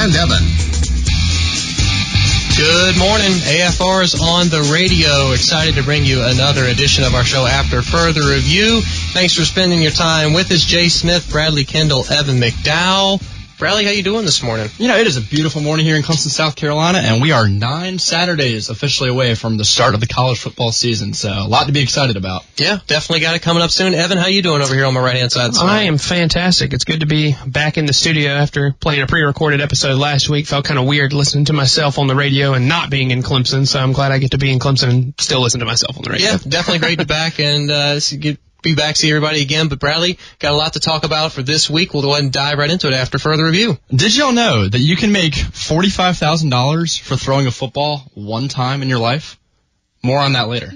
and Evan. Good morning. AFR is on the radio. Excited to bring you another edition of our show After Further Review. Thanks for spending your time with us. Jay Smith, Bradley Kendall, Evan McDowell. Bradley, how you doing this morning? You know, it is a beautiful morning here in Clemson, South Carolina, and we are 9 Saturdays officially away from the start of the college football season, so a lot to be excited about. Yeah, definitely got it coming up soon. Evan, how you doing over here on my right-hand side? I am fantastic. It's good to be back in the studio after playing a pre-recorded episode last week. Felt kind of weird listening to myself on the radio and not being in Clemson, so I'm glad I get to be in Clemson and still listen to myself on the radio. Yeah, definitely great to be back and be back, see everybody again. But Bradley, got a lot to talk about for this week. We'll go ahead and dive right into it after further review. Did y'all know that you can make $45,000 for throwing a football one time in your life? More on that later.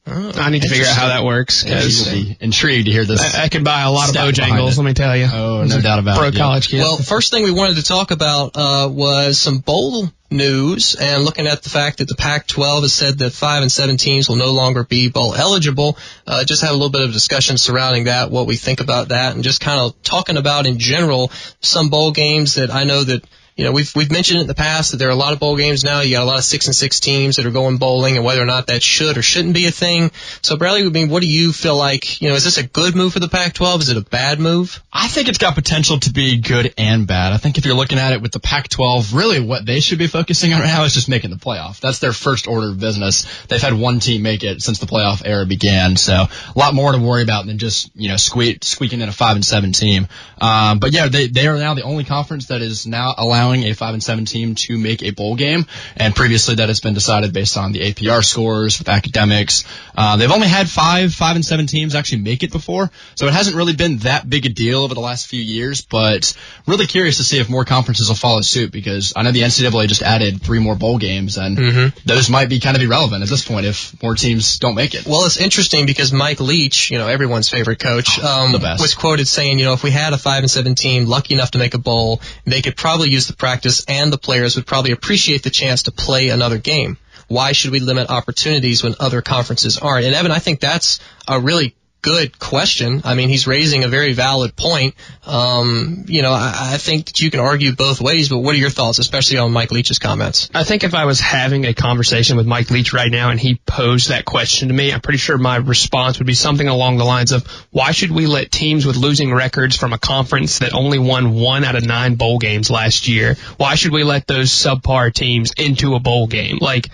Oh, I need to figure out how that works. Yeah, you will be intrigued to hear this. I could buy a lot of Bojangles, let me tell you. Oh, no doubt about it. Pro college kid. Well, the first thing we wanted to talk about was some bowl news, and looking at the fact that the Pac-12 has said that 5 and 7 teams will no longer be bowl eligible. Just have a little bit of discussion surrounding that, what we think about that, and just kind of talking about in general some bowl games that I know that, you know, we've mentioned it in the past that there are a lot of bowl games now. You got a lot of 6 and 6 teams that are going bowling, and whether or not that should or shouldn't be a thing. So, Bradley, I mean, what do you feel like? You know, is this a good move for the Pac-12? Is it a bad move? I think it's got potential to be good and bad. I think if you're looking at it with the Pac-12, really what they should be focusing on right now is just making the playoff. That's their first order of business. They've had one team make it since the playoff era began, so a lot more to worry about than just, you know, squeaking in a 5 and 7 team. But yeah, they are now the only conference that is now allowing a 5 and 7 team to make a bowl game, and previously that has been decided based on the APR scores with academics. They've only had 5 and 7 teams actually make it before, so it hasn't really been that big a deal over the last few years, but really curious to see if more conferences will follow suit, because I know the NCAA just added 3 more bowl games, and those might be kind of irrelevant at this point if more teams don't make it. Well, it's interesting because Mike Leach, you know, everyone's favorite coach, the best, was quoted saying, you know, if we had a 5 and 7 team lucky enough to make a bowl, they could probably use the practice, and the players would probably appreciate the chance to play another game. Why should we limit opportunities when other conferences aren't? And Evan, I think that's a really good question. I mean, he's raising a very valid point. You know, I think that you can argue both ways, but what are your thoughts, especially on Mike Leach's comments? I think if I was having a conversation with Mike Leach right now and he posed that question to me, I'm pretty sure my response would be something along the lines of, why should we let teams with losing records from a conference that only won 1 out of 9 bowl games last year, why should we let those subpar teams into a bowl game? Like,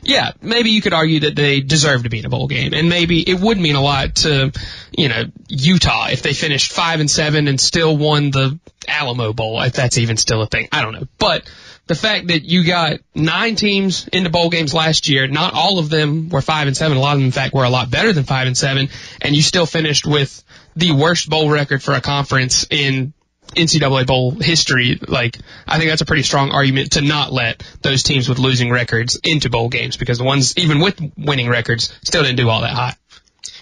yeah, maybe you could argue that they deserve to be in a bowl game, and maybe it would mean a lot to, you know, Utah if they finished 5 and 7 and still won the Alamo Bowl, if that's even still a thing. I don't know. But the fact that you got 9 teams into bowl games last year, not all of them were 5 and 7. A lot of them, in fact, were a lot better than 5 and 7, and you still finished with the worst bowl record for a conference in NCAA bowl history. Like, I think that's a pretty strong argument to not let those teams with losing records into bowl games, because the ones even with winning records still didn't do all that hot.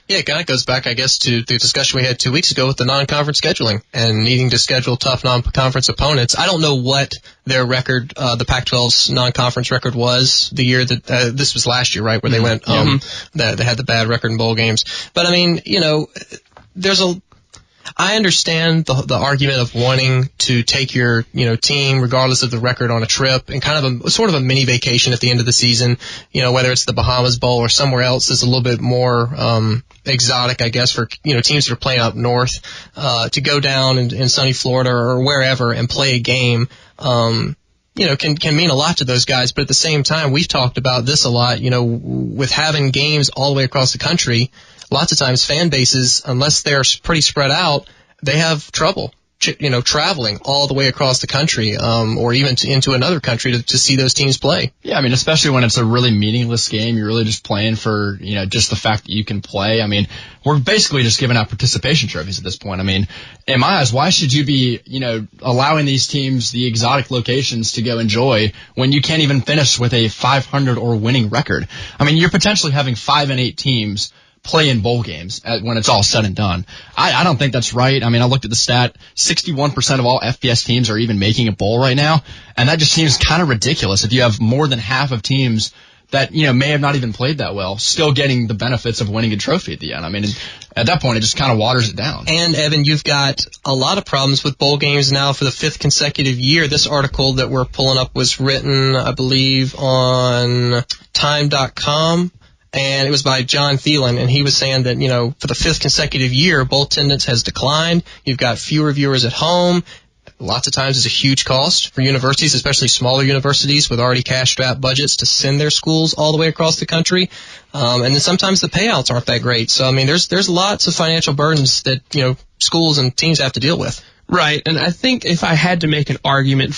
Yeah, it kind of goes back, I guess, to the discussion we had 2 weeks ago with the non-conference scheduling and needing to schedule tough non-conference opponents. I don't know what their record, the Pac-12's non-conference record was the year that, this was last year, right, where they went, they had the bad record in bowl games. But I mean, you know, I understand the argument of wanting to take your, you know, team, regardless of the record, on a trip and kind of a sort of a mini vacation at the end of the season, you know, whether it's the Bahamas Bowl or somewhere else that's a little bit more exotic, I guess, for, you know, teams that are playing up north, to go down in sunny Florida or wherever and play a game. You know, can mean a lot to those guys, but at the same time, we've talked about this a lot, you know, with having games all the way across the country. Lots of times fan bases, unless they're pretty spread out, they have trouble, you know, traveling all the way across the country, or even into another country to see those teams play. Yeah, I mean, especially when it's a really meaningless game, you're really just playing for, you know, just the fact that you can play. I mean, we're basically just giving out participation trophies at this point. I mean, in my eyes, why should you be, you know, allowing these teams the exotic locations to go enjoy when you can't even finish with a 500 or winning record? I mean, you're potentially having 5 and 8 teams play in bowl games when it's all said and done. I don't think that's right. I mean, I looked at the stat, 61% of all FBS teams are even making a bowl right now, and that just seems kind of ridiculous. If you have more than half of teams that, may have not even played that well, still getting the benefits of winning a trophy at the end. I mean, at that point, it just kind of waters it down. And, Evan, you've got a lot of problems with bowl games now for the 5th consecutive year. This article that we're pulling up was written, I believe, on Time.com. And it was by John Thielen, and he was saying that, for the 5th consecutive year, bowl attendance has declined. You've got fewer viewers at home. Lots of times it's a huge cost for universities, especially smaller universities with already cash-strapped budgets to send their schools all the way across the country. And then sometimes the payouts aren't that great. So, I mean, there's lots of financial burdens that, schools and teams have to deal with. Right. And I think if I had to make an argument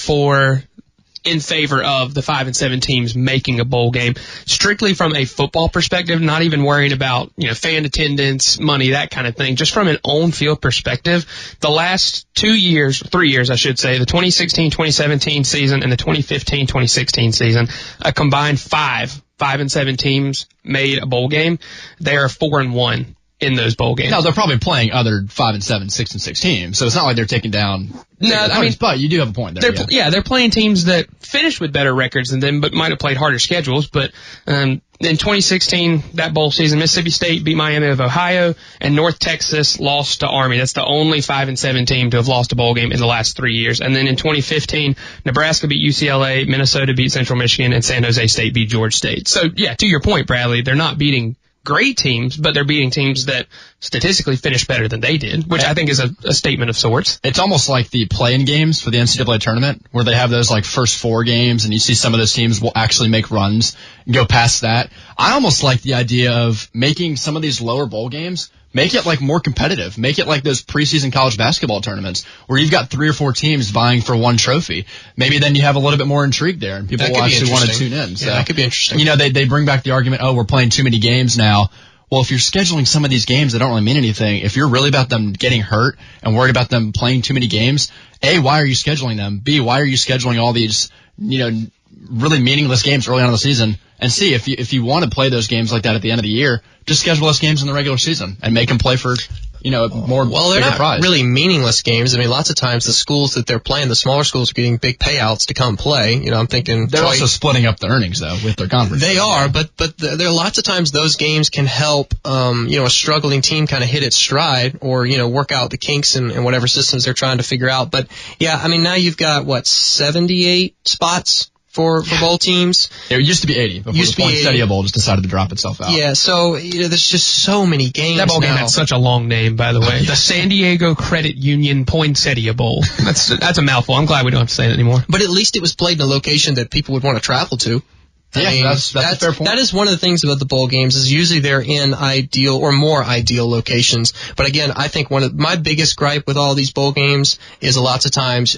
in favor of the 5 and 7 teams making a bowl game, strictly from a football perspective, not even worrying about, fan attendance, money, that kind of thing, just from an on-field perspective, the last 3 years, I should say, the 2016-2017 season and the 2015-2016 season, a combined 5 and 7 teams made a bowl game. They are 4-1 in those bowl games. No, they're probably playing other 5 and 7, 6 and 6 teams, so it's not like they're taking down. But you do have a point there. They're playing teams that finished with better records than them, but might have played harder schedules. But in 2016, that bowl season, Mississippi State beat Miami of Ohio, and North Texas lost to Army. That's the only 5 and 7 team to have lost a bowl game in the last 3 years. And then in 2015, Nebraska beat UCLA, Minnesota beat Central Michigan, and San Jose State beat Georgia State. So to your point, Bradley, they're not beating great teams, but they're beating teams that statistically finished better than they did, which I think is a statement of sorts. It's almost like the play-in games for the NCAA tournament, where they have those first 4 games, and you see some of those teams will actually make runs and go past that. I almost like the idea of making some of these lower bowl games, make it more competitive. Make it like those preseason college basketball tournaments where you've got 3 or 4 teams vying for one trophy. Maybe then you have a little bit more intrigue there, and people will actually want to tune in. So, that could be interesting. They bring back the argument, we're playing too many games now. Well, if you're scheduling some of these games that don't really mean anything, if you're really about them getting hurt and worried about them playing too many games, A, why are you scheduling them? B, why are you scheduling all these, really meaningless games early on in the season? And C, if you want to play those games like that at the end of the year, just schedule those games in the regular season and make them play for, more. Well, they're not prize. really meaningless games. I mean, lots of times the schools that they're playing, the smaller schools, are getting big payouts to come play. I'm thinking they're also splitting up the earnings though with their conference. They are, but there are lots of times those games can help, a struggling team kind of hit its stride or work out the kinks and whatever systems they're trying to figure out. But yeah, I mean, now you've got 78 spots for bowl teams. It used to be 80 before the Poinsettia Bowl just decided to drop itself out. Yeah, so there's just so many games. That bowl now. game had such a long name, by the way. The San Diego Credit Union Poinsettia Bowl. That's a mouthful. I'm glad we don't have to say it anymore. But at least it was played in a location that people would want to travel to. That's a fair point. That is one of the things about the bowl games is usually they're in ideal or more ideal locations. But again, I think one of my biggest gripe with all these bowl games is lots of times,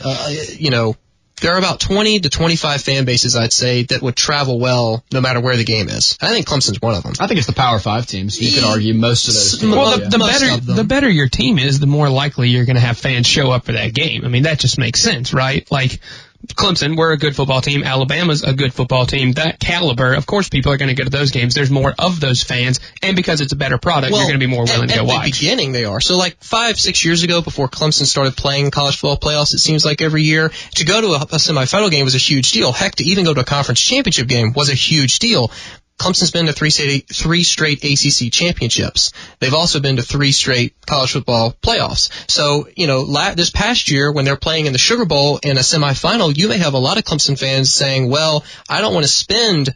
there are about 20 to 25 fan bases, I'd say, that would travel well no matter where the game is. I think Clemson's one of them. I think it's the Power 5 teams. You could argue most of those. Well, the better your team is, the more likely you're going to have fans show up for that game. I mean, that just makes sense, right? Clemson, we're a good football team. Alabama's a good football team. That caliber, of course, people are going to go to those games. There's more of those fans, and because it's a better product, you're going to be more willing to go watch. At the beginning, they are. So 5-6 years ago, before Clemson started playing college football playoffs, it seems like every year, to go to a semifinal game was a huge deal. Heck, to even go to a conference championship game was a huge deal. Clemson's been to three straight ACC championships. They've also been to 3 straight college football playoffs. So, this past year when they're playing in the Sugar Bowl in a semifinal, you may have a lot of Clemson fans saying, well, I don't want to spend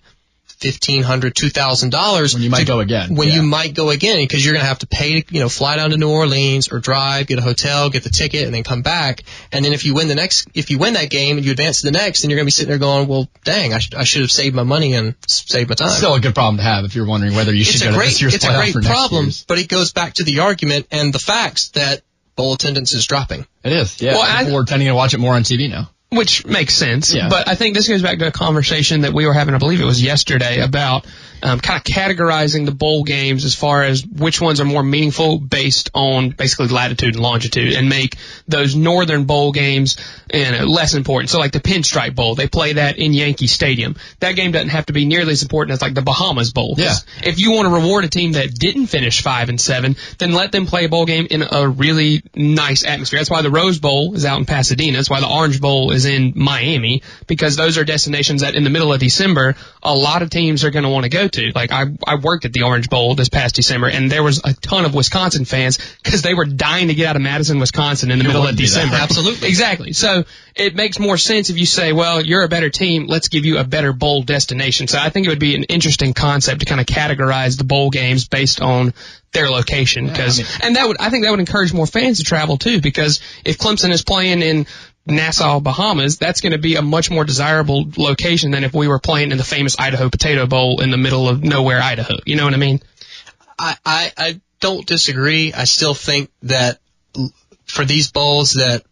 $1,500, $2,000 when you might go again. You might go again because you're going to have to pay, fly down to New Orleans or drive, get a hotel, get the ticket, and then come back. And then if you win that game and you advance to the next, then you're going to be sitting there going, well, dang, I should have saved my money and saved my time. Still a good problem to have if you're wondering whether you should go to this year's playoff or next year's. It's a great problem, but it goes back to the argument and the facts that bowl attendance is dropping. It is, yeah. Well, people are tending to watch it more on TV now. Which makes sense, but I think this goes back to a conversation that we were having, I believe it was yesterday, about kind of categorizing the bowl games as far as which ones are more meaningful based on basically latitude and longitude, and make those northern bowl games less important. So like the Pinstripe Bowl, they play that in Yankee Stadium. That game doesn't have to be nearly as important as like the Bahamas Bowl. Yeah. If you want to reward a team that didn't finish 5-7, then let them play a bowl game in a really nice atmosphere. That's why the Rose Bowl is out in Pasadena. That's why the Orange Bowl is in Miami, because those are destinations that in the middle of December, a lot of teams are going to want to go to. Like I worked at the Orange Bowl this past December, and there was a ton of Wisconsin fans because they were dying to get out of Madison, Wisconsin in the middle of December. Absolutely. Exactly. So it makes more sense if you say, well, you're a better team, let's give you a better bowl destination. So I think it would be an interesting concept to kind of categorize the bowl games based on their location, because I think that would encourage more fans to travel too, because if Clemson is playing in Nassau, Bahamas, that's going to be a much more desirable location than if we were playing in the famous Idaho Potato Bowl in the middle of nowhere, Idaho. You know what I mean? I don't disagree. I still think that for these bowls that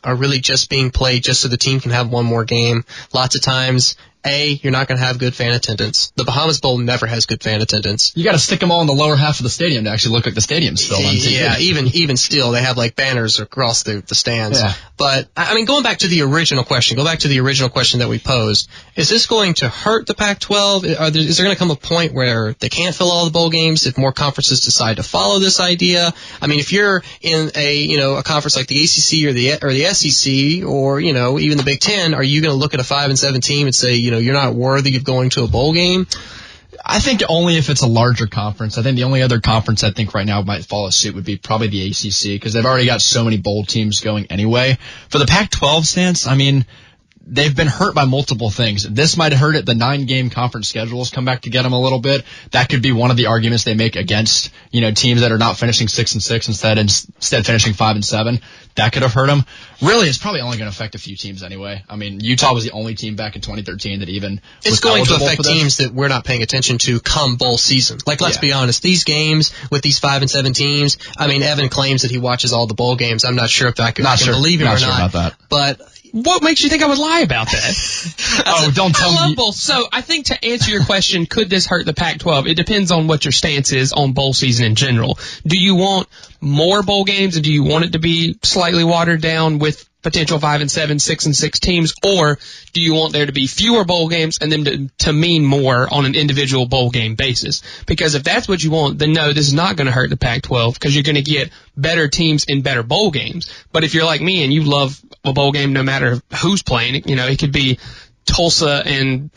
are really just being played just so the team can have one more game, lots of times, you're not going to have good fan attendance. The Bahamas Bowl never has good fan attendance. You got to stick them all in the lower half of the stadium to actually look like the stadium's filled on TV. Yeah, even still, they have like banners across the stands. Yeah. But I mean, going back to the original question that we posed, is this going to hurt the Pac-12? Is there going to come a point where they can't fill all the bowl games if more conferences decide to follow this idea? I mean, if you're in a conference like the ACC or the SEC or even the Big Ten, are you going to look at a 5-7 team and say, you're not worthy of going to a bowl game? I think only if it's a larger conference. I think the only other conference I think right now might follow suit would be probably the ACC, because they've already got so many bowl teams going anyway. For the Pac-12 stance, I mean, they've been hurt by multiple things. This might hurt it. The 9-game conference schedules come back to get them a little bit. That could be one of the arguments they make against, teams that are not finishing 6-6 instead finishing 5-7. That could have hurt them. Really, it's probably only going to affect a few teams anyway. I mean, Utah was the only team back in 2013 that even was going to affect teams that we're not paying attention to come bowl season. Like, let's be honest, these games with these 5-7 teams, I mean, Evan claims that he watches all the bowl games. I'm not sure if I can believe him or not. Not sure about that. But what makes you think I would lie about that? Don't tell me. I love both. So I think to answer your question, could this hurt the Pac-12? It depends on what your stance is on bowl season in general. Do you want more bowl games, and do you want it to be slightly watered down with potential 5-7, 6-6 teams, or do you want there to be fewer bowl games and them to mean more on an individual bowl game basis? Because if that's what you want, then no, this is not going to hurt the Pac-12, because you're going to get better teams in better bowl games. But if you're like me and you love a bowl game no matter who's playing it, it could be Tulsa and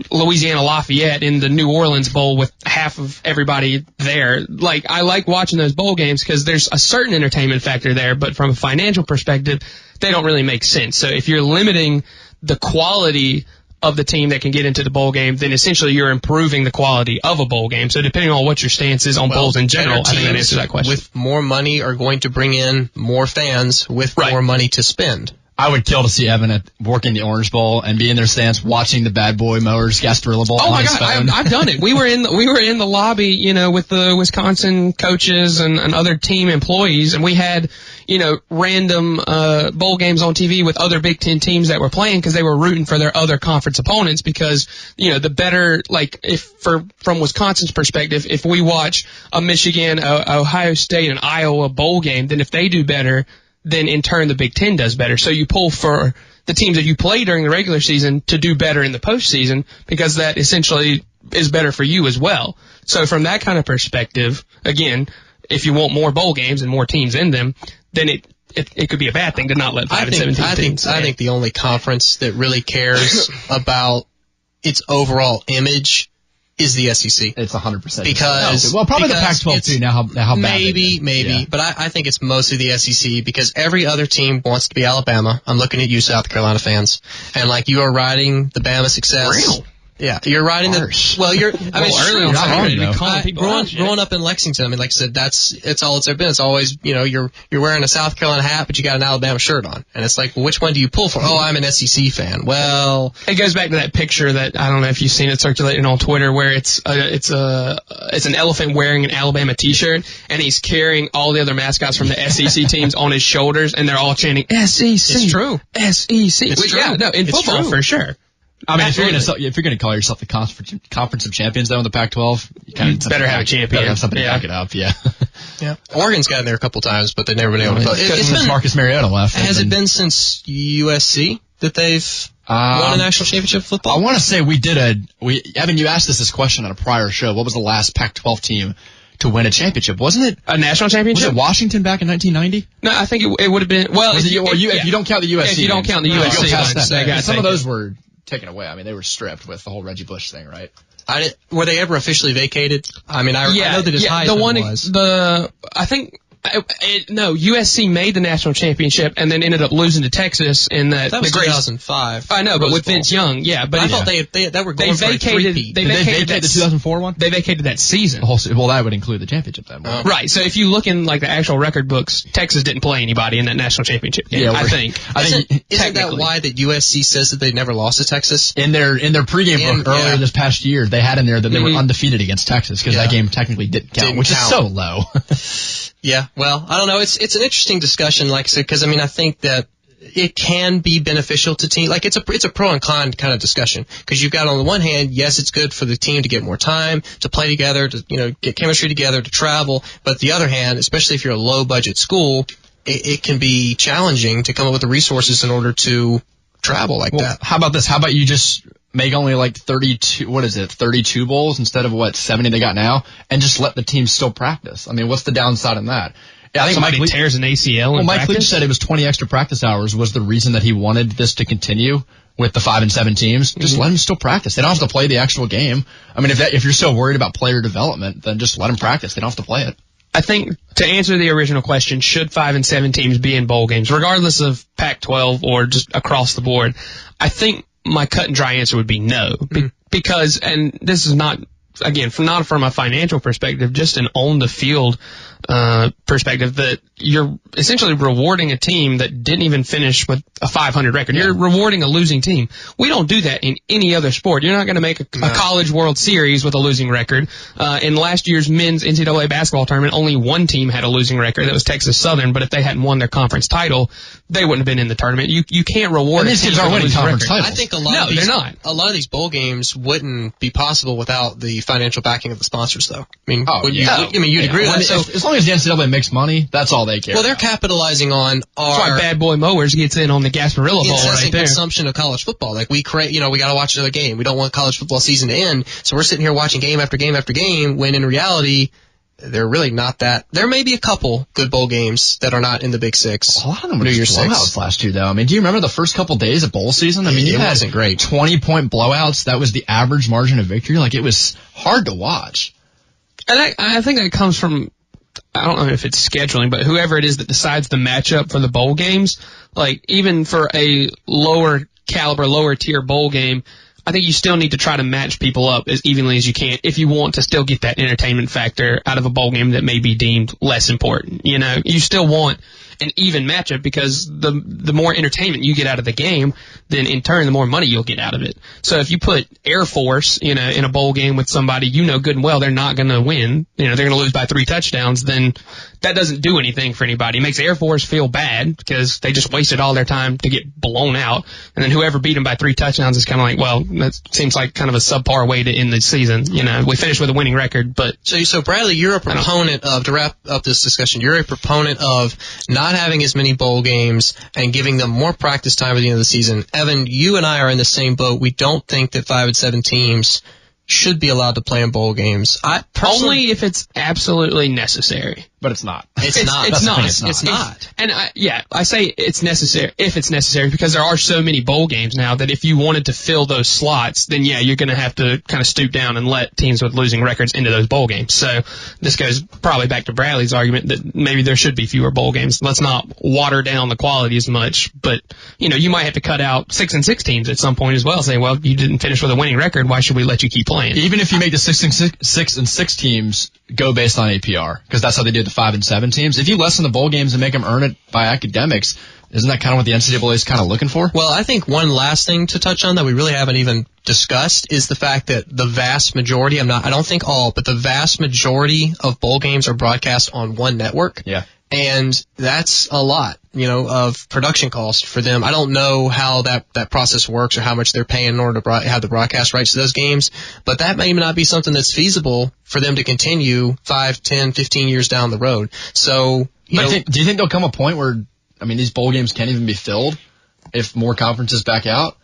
Louisiana Lafayette in the New Orleans Bowl with half of everybody there. Like, I like watching those bowl games because there's a certain entertainment factor there, but from a financial perspective, they don't really make sense. So if you're limiting the quality of the team that can get into the bowl game, then essentially you're improving the quality of a bowl game. So depending on what your stance is on bowls in general, I think that answers that question. With more money are going to bring in more fans with more money to spend. I would kill to see Evan working the Orange Bowl and be in their stands watching the Bad Boy Mowers Gasparilla Bowl. Oh my God, I've done it. We were in the lobby, with the Wisconsin coaches and other team employees, and we had, random bowl games on TV with other Big Ten teams that were playing because they were rooting for their other conference opponents. Because the better, from Wisconsin's perspective, if we watch a Michigan, Ohio State, and Iowa bowl game, then if they do better, then in turn the Big Ten does better. So you pull for the teams that you play during the regular season to do better in the postseason, because that essentially is better for you as well. So from that kind of perspective, again, if you want more bowl games and more teams in them, then it could be a bad thing to not let 5-17 teams. I think the only conference that really cares about its overall image is the SEC. It's 100%. Because probably the Pac-12 too. Now how bad maybe, yeah. But I think it's mostly the SEC, because every other team wants to be Alabama. I'm looking at you, South Carolina fans, and you are riding the Bama success. Real. Yeah, you're riding you're. Growing up in Lexington, I mean, like I said, it's all it's ever been. It's always, you're wearing a South Carolina hat, but you got an Alabama shirt on, and it's like, well, which one do you pull for? Oh, I'm an SEC fan. Well, it goes back to that picture that I don't know if you've seen it circulating on Twitter, where it's an elephant wearing an Alabama T-shirt, and he's carrying all the other mascots from the SEC teams on his shoulders, and they're all chanting SEC. It's true. SEC. It's true. Yeah, no, in football for sure. I mean, if you're gonna call yourself the conference of champions though in the Pac-12, you better have a champion. Better have somebody back it up. Yeah. Yeah. Oregon's gotten there a couple times, but they've never been able to. It's been Marcus Mariota left. Has it been since USC that they've won a national championship football? I want to say Evan, you asked us this question on a prior show. What was the last Pac-12 team to win a championship? Wasn't it a national championship? Was it Washington back in 1990? No, I think it would have been. Well, if you don't count the USC, if you don't count the USC, some of those were taken away. I mean, they were stripped with the whole Reggie Bush thing, right? Were they ever officially vacated? I mean, I know that his Heisman was. I think. No, USC made the national championship and then ended up losing to Texas in that was 2005. I know, but with Vince Young, yeah. But I thought they were going for a three-peat. Did they vacate the 2004 one? They vacated that season. Well, that would include the championship then. Right. So if you look in like the actual record books, Texas didn't play anybody in that national championship game. Yeah, I think. Isn't that why that USC says that they never lost to Texas? In their pregame book earlier this past year, they had in there that they were undefeated against Texas because that game technically didn't count, which is so low. Yeah, well, I don't know. It's an interesting discussion, like I said, because I mean, I think that it can be beneficial to team. Like it's a pro and con kind of discussion because you've got on the one hand, yes, it's good for the team to get more time to play together, to get chemistry together, to travel. But the other hand, especially if you're a low budget school, it can be challenging to come up with the resources in order to travel like that. How about this? How about you just make only like 32 bowls instead of 70 they got now, and just let the team still practice? I mean, what's the downside in that? Yeah, I think somebody tears an ACL. Mike Leach said it was 20 extra practice hours was the reason that he wanted this to continue with the 5 and 7 teams. Just let them still practice. They don't have to play the actual game. I mean, if you're so worried about player development, then just let them practice. They don't have to play it. I think to answer the original question, should 5 and 7 teams be in bowl games, regardless of Pac-12 or just across the board? I think my cut and dry answer would be no, because, and this is not, again, not from a financial perspective, just an on the field perspective, that you're essentially rewarding a team that didn't even finish with a 500 record. You're rewarding a losing team. We don't do that in any other sport. You're not going to make a college World Series with a losing record. In last year's men's NCAA basketball tournament, only one team had a losing record. That was Texas Southern. But if they hadn't won their conference title, they wouldn't have been in the tournament. You can't reward these teams aren't winning conference titles. I think a lot of these bowl games wouldn't be possible without the financial backing of the sponsors, though. I mean, you'd agree with that. So, as long as the NCAA makes money, that's all they care. Well, they're capitalizing on that's why Bad Boy Mowers gets in on the Gasparilla Bowl right there. Consumption of college football. Like we got to watch another game. We don't want college football season to end, so we're sitting here watching game after game after game. When in reality, they're really not that. There may be a couple good bowl games that are not in the Big Six. A lot of them were just blowouts last year, though. I mean, do you remember the first couple days of bowl season? I mean, it wasn't great. 20-point blowouts. That was the average margin of victory. Like, it was hard to watch. And I think that comes from, I don't know if it's scheduling, but whoever it is that decides the matchup for the bowl games, like even for a lower caliber, lower tier bowl game, I think you still need to try to match people up as evenly as you can if you want to still get that entertainment factor out of a bowl game that may be deemed less important. You still want an even matchup because the more entertainment you get out of the game, then in turn the more money you'll get out of it. So if you put Air Force in a bowl game with somebody good and well they're not going to win, they're going to lose by 3 touchdowns, then that doesn't do anything for anybody. It makes Air Force feel bad because they just wasted all their time to get blown out, and then whoever beat them by 3 touchdowns is kind of like, well, that seems like kind of a subpar way to end the season. We finished with a winning record, but so Bradley, you're a proponent of, to wrap up this discussion, you're a proponent of not having as many bowl games and giving them more practice time at the end of the season. Evan, you and I are in the same boat. We don't think that 5 and 7 teams should be allowed to play in bowl games. Only if it's absolutely necessary. But it's not. It's not. And I say it's necessary if it's necessary because there are so many bowl games now that if you wanted to fill those slots, then you're going to have to kind of stoop down and let teams with losing records into those bowl games. So this goes probably back to Bradley's argument that maybe there should be fewer bowl games. Let's not water down the quality as much, but you might have to cut out 6 and 6 teams at some point as well, saying, well, you didn't finish with a winning record. Why should we let you keep playing? Even if you make the 6 and 6 teams go based on APR, because that's how they did the 5 and 7 teams. If you lessen the bowl games and make them earn it by academics, isn't that kind of what the NCAA is kind of looking for? Well, I think one last thing to touch on that we really haven't even discussed is the fact that the vast majority, I don't think all, but the vast majority of bowl games are broadcast on one network. Yeah. And that's a lot. of production cost for them. I don't know how that process works or how much they're paying in order to have the broadcast rights to those games, but that may not be something that's feasible for them to continue 5, 10, 15 years down the road. So, do you think there'll come a point where, these bowl games can't even be filled if more conferences back out?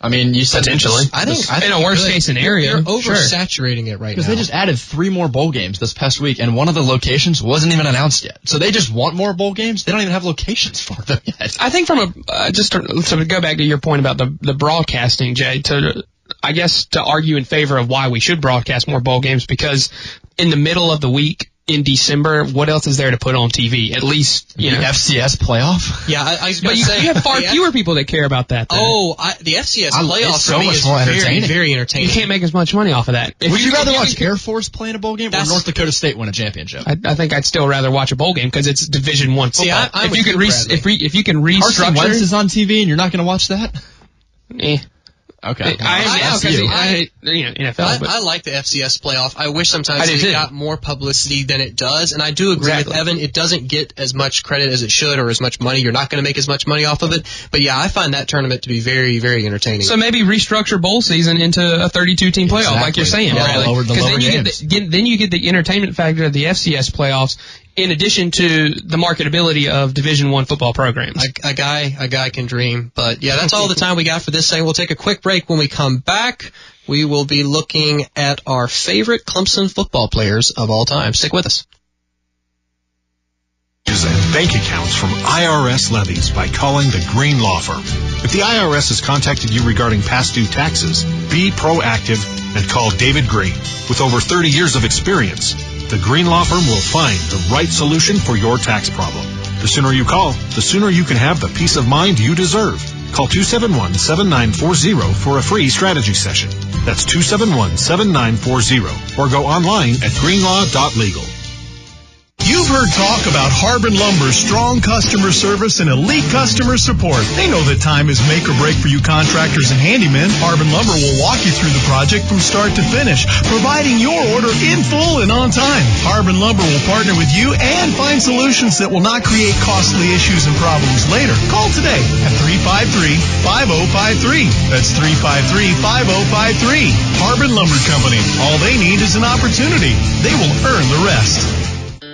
You said potentially. I think in a worst case scenario, you're oversaturating it right now. Because they just added 3 more bowl games this past week, and one of the locations wasn't even announced yet. So they just want more bowl games. They don't even have locations for them yet. I think from just to go back to your point about the broadcasting, Jay, to argue in favor of why we should broadcast more bowl games, because in the middle of the week in December, what else is there to put on TV? At least, the FCS playoff? Yeah, I was going to say. You have far fewer people that care about that. The FCS playoff is so much more entertaining. Very entertaining. You can't make as much money off of that. Would you rather watch Air Force play in a bowl game or North Dakota State win a championship? I think I'd still rather watch a bowl game because it's Division I football. I'm if you can restructure. Carson Wentz is on TV and you're not going to watch that? Okay. NFL. I like the FCS playoff. I wish sometimes it got more publicity than it does, and I do agree with Evan. It doesn't get as much credit as it should, or as much money. You're not going to make as much money off of it. But yeah, I find that tournament to be very, very entertaining. So maybe restructure bowl season into a 32-team playoff, like you're saying. Because then you get the entertainment factor of the FCS playoffs, in addition to the marketability of Division I football programs. A guy can dream. But yeah, that's all the time we got for this segment. We'll take a quick break. When we come back, we will be looking at our favorite Clemson football players of all time. Stick with us. And bank accounts from IRS levies by calling the Green Law Firm. If the IRS has contacted you regarding past due taxes, be proactive and call David Green. With over 30 years of experience, the Green Law Firm will find the right solution for your tax problem. The sooner you call, the sooner you can have the peace of mind you deserve. Call 271-7940 for a free strategy session. That's 271-7940, or go online at greenlaw.legal. You've heard talk about Harbin Lumber's strong customer service and elite customer support. They know that time is make or break for you contractors and handymen. Harbin Lumber will walk you through the project from start to finish, providing your order in full and on time. Harbin Lumber will partner with you and find solutions that will not create costly issues and problems later. Call today at 353-5053. That's 353-5053. Harbin Lumber Company. All they need is an opportunity. They will earn the rest.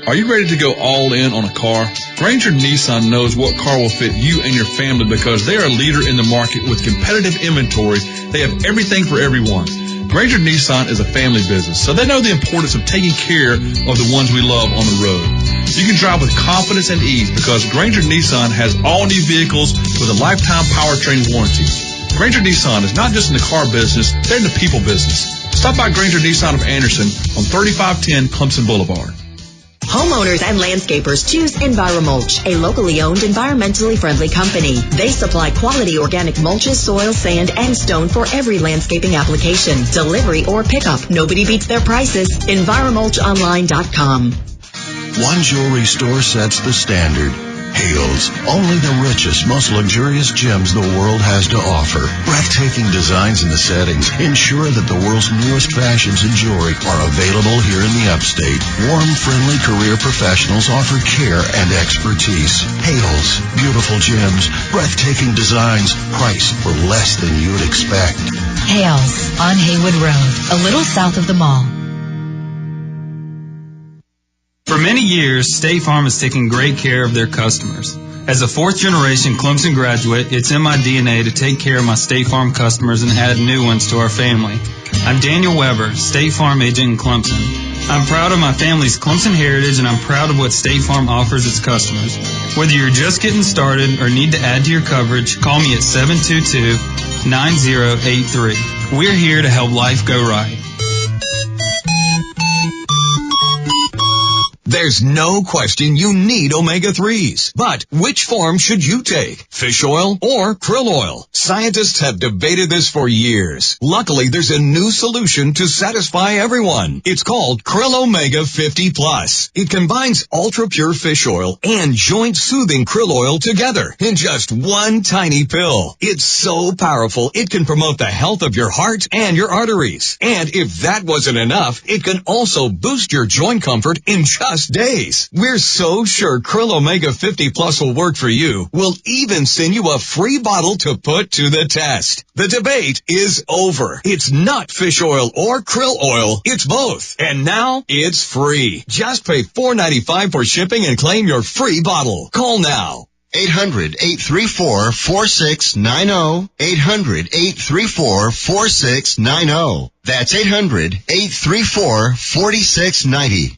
Are you ready to go all in on a car? Granger Nissan knows what car will fit you and your family because they are a leader in the market with competitive inventory. They have everything for everyone. Granger Nissan is a family business, so they know the importance of taking care of the ones we love on the road. You can drive with confidence and ease because Granger Nissan has all new vehicles with a lifetime powertrain warranty. Granger Nissan is not just in the car business, they're in the people business. Stop by Granger Nissan of Anderson on 3510 Clemson Boulevard. Homeowners and landscapers choose EnviroMulch, a locally owned, environmentally friendly company. They supply quality organic mulches, soil, sand, and stone for every landscaping application, delivery, or pickup. Nobody beats their prices. EnviroMulchOnline.com. One jewelry store sets the standard. Hales, only the richest, most luxurious gems the world has to offer. Breathtaking designs and the settings ensure that the world's newest fashions and jewelry are available here in the upstate. Warm, friendly career professionals offer care and expertise. Hales, beautiful gems, breathtaking designs, priced for less than you'd expect. Hales on Haywood Road, a little south of the mall. For many years, State Farm has taken great care of their customers. As a fourth-generation Clemson graduate, it's in my DNA to take care of my State Farm customers and add new ones to our family. I'm Daniel Weber, State Farm agent in Clemson. I'm proud of my family's Clemson heritage, and I'm proud of what State Farm offers its customers. Whether you're just getting started or need to add to your coverage, call me at 722-9083. We're here to help life go right. There's no question you need omega-3s. But which form should you take? Fish oil or krill oil? Scientists have debated this for years. Luckily, there's a new solution to satisfy everyone. It's called Krill Omega 50 Plus. It combines ultra-pure fish oil and joint-soothing krill oil together in just one tiny pill. It's so powerful, it can promote the health of your heart and your arteries. And if that wasn't enough, it can also boost your joint comfort in just days. We're so sure Krill Omega 50 Plus will work for you. We'll even send you a free bottle to put to the test. The debate is over. It's not fish oil or krill oil. It's both. And now it's free. Just pay $4.95 for shipping and claim your free bottle. Call now. 800-834-4690. 800-834-4690. That's 800-834-4690.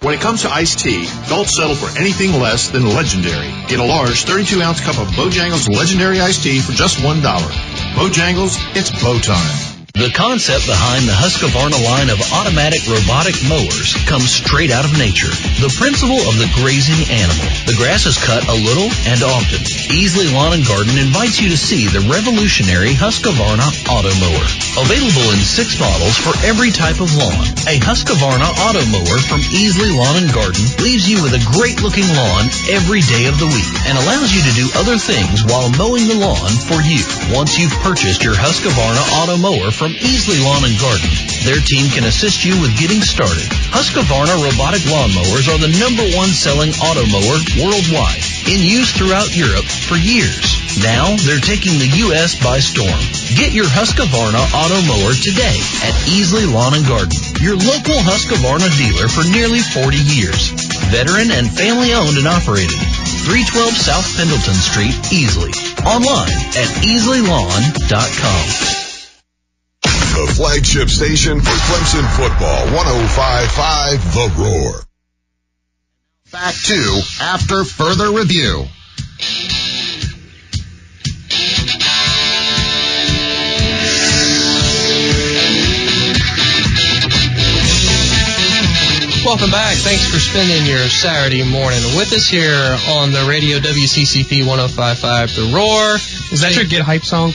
When it comes to iced tea, don't settle for anything less than legendary. Get a large 32-ounce cup of Bojangles Legendary Iced Tea for just $1. Bojangles, it's bow time. The concept behind the Husqvarna line of automatic robotic mowers comes straight out of nature. The principle of the grazing animal. The grass is cut a little and often. Easley Lawn and Garden invites you to see the revolutionary Husqvarna Auto Mower. Available in 6 models for every type of lawn. A Husqvarna Auto Mower from Easley Lawn and Garden leaves you with a great-looking lawn every day of the week and allows you to do other things while mowing the lawn for you. Once you've purchased your Husqvarna Auto Mower from Easley Lawn and Garden, their team can assist you with getting started. Husqvarna robotic lawnmowers are the #1 selling auto mower worldwide, in use throughout Europe for years. Now they're taking the U.S. by storm. Get your Husqvarna auto mower today at Easley Lawn and Garden, your local Husqvarna dealer for nearly 40 years. Veteran and family owned and operated. 312 South Pendleton Street, Easley. Online at easleylawns.com. The flagship station for Clemson football, 105.5 The Roar. Back to After Further Review. Welcome back. Thanks for spending your Saturday morning with us here on the radio WCCP 105.5 The Roar. Is that your Get Hype song?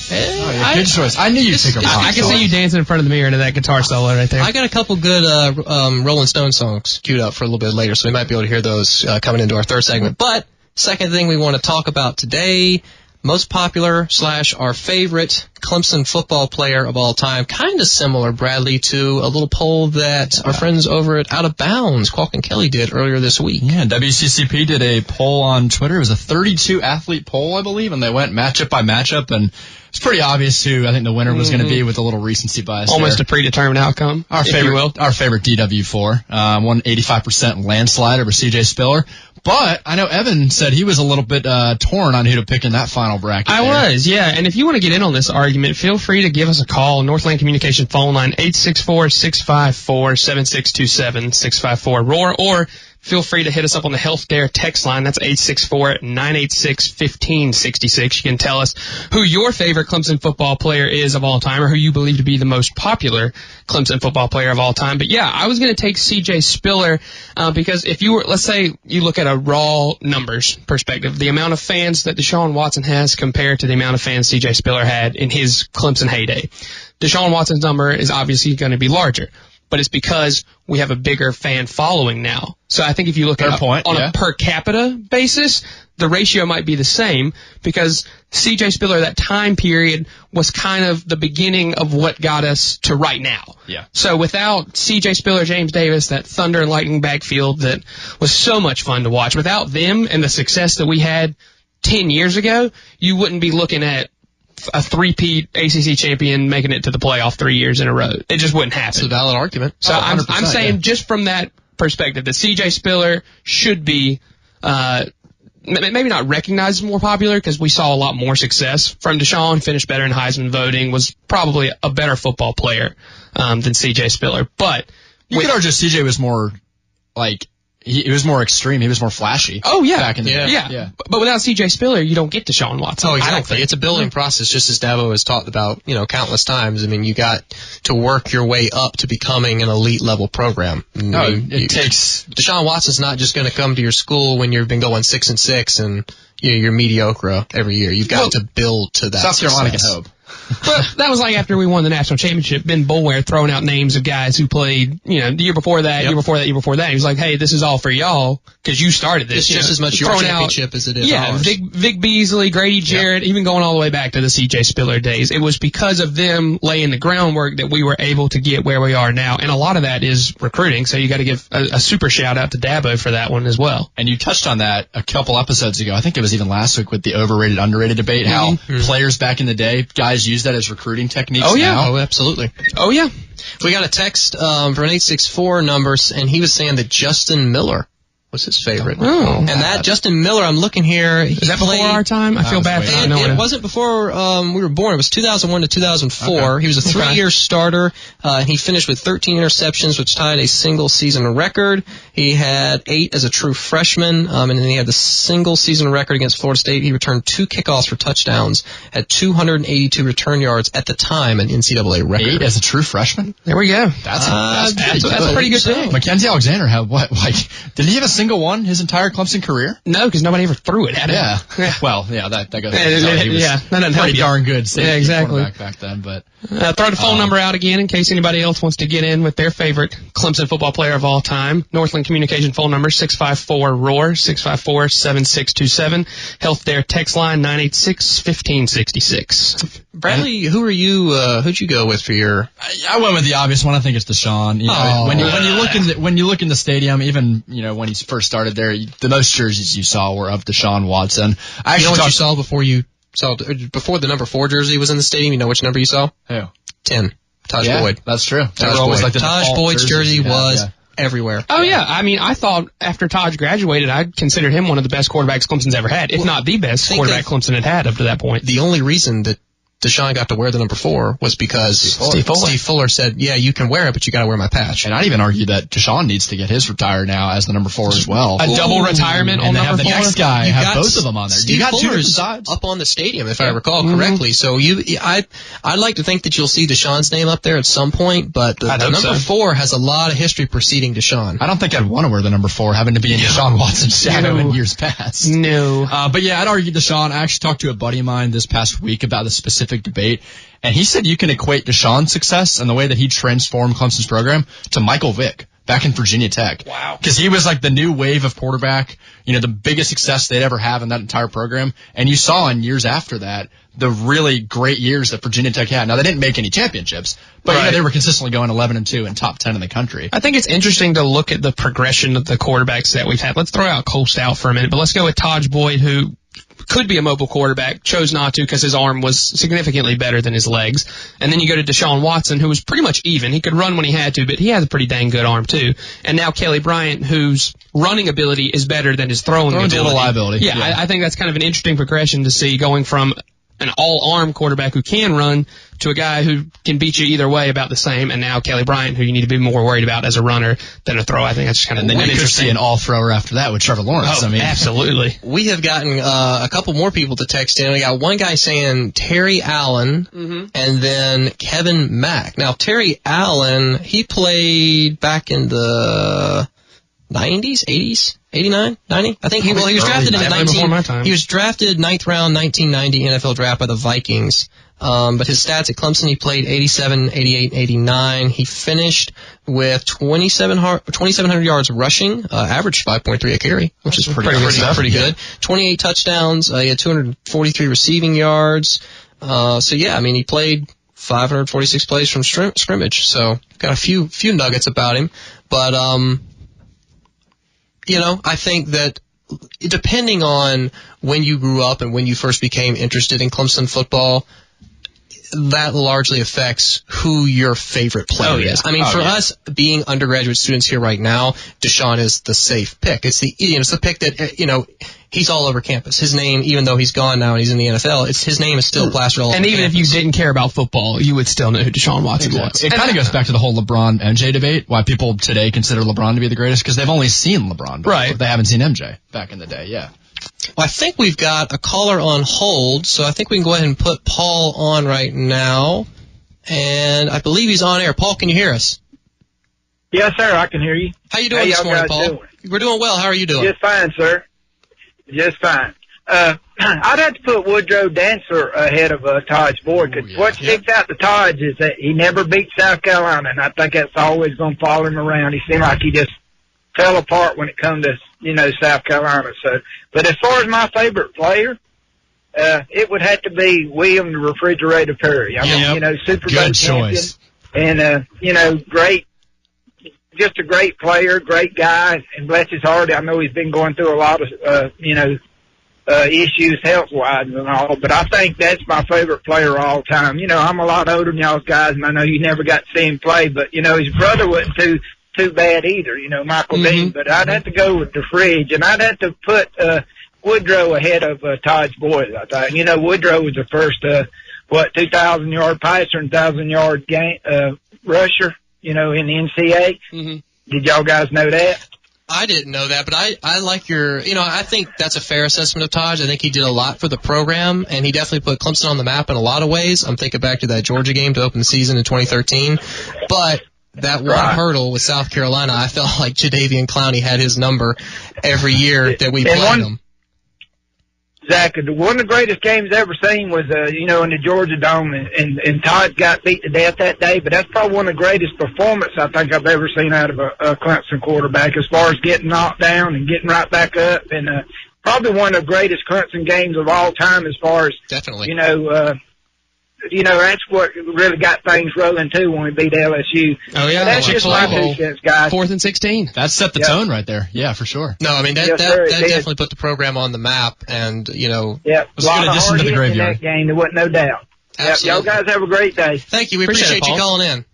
Good choice. I knew you'd take a I can see you dancing in front of the mirror to that guitar solo right there. I got a couple good Rolling Stone songs queued up for a little bit later, so we might be able to hear those coming into our third segment. But second thing we want to talk about today, most popular / our favorite Clemson football player of all time. Kind of similar, Bradley, to a little poll that our friends over at Out of Bounds, Qualk and Kelly, did earlier this week. Yeah, WCCP did a poll on Twitter. It was a 32-athlete poll, I believe, and they went matchup by matchup, and it's pretty obvious who I think the winner was going to be with a little recency bias. Almost there. a predetermined outcome, Our favorite DW4, won 85% landslide over CJ Spiller. But I know Evan said he was a little bit torn on who to pick in that final bracket. I was, yeah. And if you want to get in on this argument, feel free to give us a call. Northland Communication phone line 864-654-7627, 654-ROAR, or feel free to hit us up on the Health Dare text line. That's 864-986-1566. You can tell us who your favorite Clemson football player is of all time, or who you believe to be the most popular Clemson football player of all time. But yeah, I was going to take CJ Spiller because if you were, let's say you look at a raw numbers perspective, the amount of fans that Deshaun Watson has compared to the amount of fans CJ Spiller had in his Clemson heyday. Deshaun Watson's number is obviously going to be larger, but it's because we have a bigger fan following now. So I think if you look at a per capita basis, the ratio might be the same because C.J. Spiller, that time period, was kind of the beginning of what got us to right now. Yeah. So without C.J. Spiller, James Davis, that thunder and lightning backfield that was so much fun to watch, without them and the success that we had 10 years ago, you wouldn't be looking at a three-peat ACC champion making it to the playoff 3 years in a row. It just wouldn't happen. It's a valid argument. So I'm saying just from that perspective that C.J. Spiller should be maybe not recognized as more popular because we saw a lot more success from Deshaun, finished better in Heisman voting, was probably a better football player than C.J. Spiller. But you could argue C.J. was more like he was more extreme. He was more flashy. Oh, yeah. Back in the day. Yeah. But without C.J. Spiller, you don't get Deshaun Watson. Oh, exactly. It's a building process, just as Dabo has talked about, countless times. I mean, you got to work your way up to becoming an elite level program. It takes Deshaun Watson's not just going to come to your school when you've been going 6-6 and you're mediocre every year. You've got to build to that. South Carolina can hope. Well, that was like after we won the national championship, Ben Boulware throwing out names of guys who played, the year before that, year before that. He was like, hey, this is all for y'all because you started this. It's just as much your championship as it is ours. Vic Beasley, Grady Jarrett, even going all the way back to the C.J. Spiller days. It was because of them laying the groundwork that we were able to get where we are now. And a lot of that is recruiting, so you got to give a super shout out to Dabo for that one as well. And you touched on that a couple episodes ago. I think it was even last week with the overrated, underrated debate, how players back in the day, guys use that as recruiting techniques now. Oh, absolutely. Oh, yeah. We got a text from an 864 number, and he was saying that Justin Miller was his favorite. Oh. And that Justin Miller, I'm looking here. Is that before our time? I feel bad for not knowing. It wasn't before we were born. It was 2001 to 2004. Okay. He was a 3-year starter. He finished with 13 interceptions, which tied a single-season record. He had 8 as a true freshman, and then he had the single-season record against Florida State. He returned 2 kickoffs for touchdowns, had 282 return yards at the time, an NCAA record. 8 as a true freshman? There we go. That's a pretty good thing. Mackenzie Alexander had what? Did he have a single one his entire Clemson career? No, because nobody ever threw it at him. Yeah. Well, that goes. He was that doesn't pretty darn good. Yeah, exactly. Back then, but throw the phone number out again in case anybody else wants to get in with their favorite Clemson football player of all time. Northland Communication phone number 654-ROAR 654-7627. Health Dare text line 986-1566. Bradley, who are you? Who'd you go with for your? I went with the obvious one. I think it's Deshaun. When you look in the stadium, even when he first started there, the most jerseys you saw were of Deshaun Watson. You know what you saw before the number 4 jersey was in the stadium? You know which number you saw? Who? 10. Taj Boyd. That's true. Taj Boyd's jersey was everywhere. Oh, yeah. I mean, I thought after Taj graduated, I considered him one of the best quarterbacks Clemson's ever had, if not the best quarterback Clemson had up to that point. The only reason that Deshaun got to wear the number 4 was because Steve Fuller said, yeah, you can wear it, but you got to wear my patch. And I'd even argue that Deshaun needs to get his retired now as the number 4 as well. A double retirement on number 4? And the next guy, have both of them on there. Steve Fuller's up on the stadium, if I recall correctly. So I'd like to think that you'll see Deshaun's name up there at some point, but the number 4 has a lot of history preceding Deshaun. I don't think I'd want to wear the number 4, having to be in Deshaun Watson's shadow in years past. No. But yeah, I'd argue Deshaun. I actually talked to a buddy of mine this past week about the specific debate, and he said you can equate Deshaun's success and the way that he transformed Clemson's program to Michael Vick back in Virginia Tech. Wow. Because he was like the new wave of quarterback, the biggest success they'd ever have in that entire program. And you saw in years after that the really great years that Virginia Tech had. Now, they didn't make any championships, but they were consistently going 11-2 and top 10 in the country. I think it's interesting to look at the progression of the quarterbacks that we've had. Let's throw out Cole Stout for a minute, but let's go with Taj Boyd, who could be a mobile quarterback, chose not to because his arm was significantly better than his legs. And then you go to Deshaun Watson, who was pretty much even. He could run when he had to, but he has a pretty dang good arm too. And now Kelly Bryant, whose running ability is better than his throwing ability. A little liability. Yeah, I think that's kind of an interesting progression to see, going from an all-arm quarterback who can run to a guy who can beat you either way about the same, and now Kelly Bryant, who you need to be more worried about as a runner than a thrower. I think that's kind of interesting. And then you could see an all-thrower after that with Trevor Lawrence. Oh, absolutely. We have gotten a couple more people to text in. We got one guy saying Terry Allen and then Kevin Mack. Now, Terry Allen, he played back in the 90s, 80s, 89, 90? I think he was drafted in 19. He was drafted 9th round, 1990 NFL draft by the Vikings. But his stats at Clemson, he played 87, 88, 89. He finished with 2,700 yards rushing, averaged 5.3 a carry, which is pretty good. 28 touchdowns. He had 243 receiving yards. He played 546 plays from scrimmage. So got a few nuggets about him. But, I think that depending on when you grew up and when you first became interested in Clemson football, that largely affects who your favorite player is. I mean, for us being undergraduate students here right now, Deshaun is the safe pick. It's the pick that, he's all over campus. His name, even though he's gone now and he's in the NFL, his name is still plastered all over campus. And even if you didn't care about football, you would still know who Deshaun Watson was. It kind of goes back to the whole LeBron-MJ debate, why people today consider LeBron to be the greatest, because they've only seen LeBron before. Right. They haven't seen MJ back in the day, yeah. Well, I think we've got a caller on hold, so I think we can go ahead and put Paul on right now. And I believe he's on air. Paul, can you hear us? Yes, sir. I can hear you. How you doing this morning, Paul? We're doing well. How are you doing? Just fine, sir. Just fine. I'd have to put Woodrow Dancer ahead of Taj Boyd, because what sticks out to Taj is that he never beat South Carolina, and I think that's always going to follow him around. He seemed like he just fell apart when it come to, South Carolina. So, but as far as my favorite player, it would have to be William the Refrigerator Perry. I mean, Super Bowl champion, and just a great player, great guy, and bless his heart, I know he's been going through a lot of, issues health-wise and all, but I think that's my favorite player of all time. I'm a lot older than y'all's guys, and I know you never got to see him play, but, his brother wasn't too bad either, Michael Dean, but I'd have to go with the Fridge, and I'd have to put Woodrow ahead of Taj Boyd, I think. Woodrow was the first, 2,000-yard passer and 1,000-yard rusher, in the NCAA. Mm-hmm. Did y'all guys know that? I didn't know that, but I like your, I think that's a fair assessment of Taj. I think he did a lot for the program, and he definitely put Clemson on the map in a lot of ways. I'm thinking back to that Georgia game to open the season in 2013. But that one hurdle with South Carolina, I felt like Jadeveon Clowney had his number every year that we played him. Exactly. One of the greatest games ever seen was, in the Georgia Dome, and Todd got beat to death that day, but that's probably one of the greatest performances I think I've ever seen out of a Clemson quarterback, as far as getting knocked down and getting right back up, and probably one of the greatest Clemson games of all time, as far as, definitely, that's what really got things rolling too when we beat LSU. Oh yeah, that's just my 2 cents, guys. 4th and 16. That set the tone right there. Yeah, for sure. No, I mean that definitely put the program on the map, and was a good addition to the graveyard. In that game, there wasn't no doubt. Y'all guys have a great day. Thank you. We appreciate you calling in.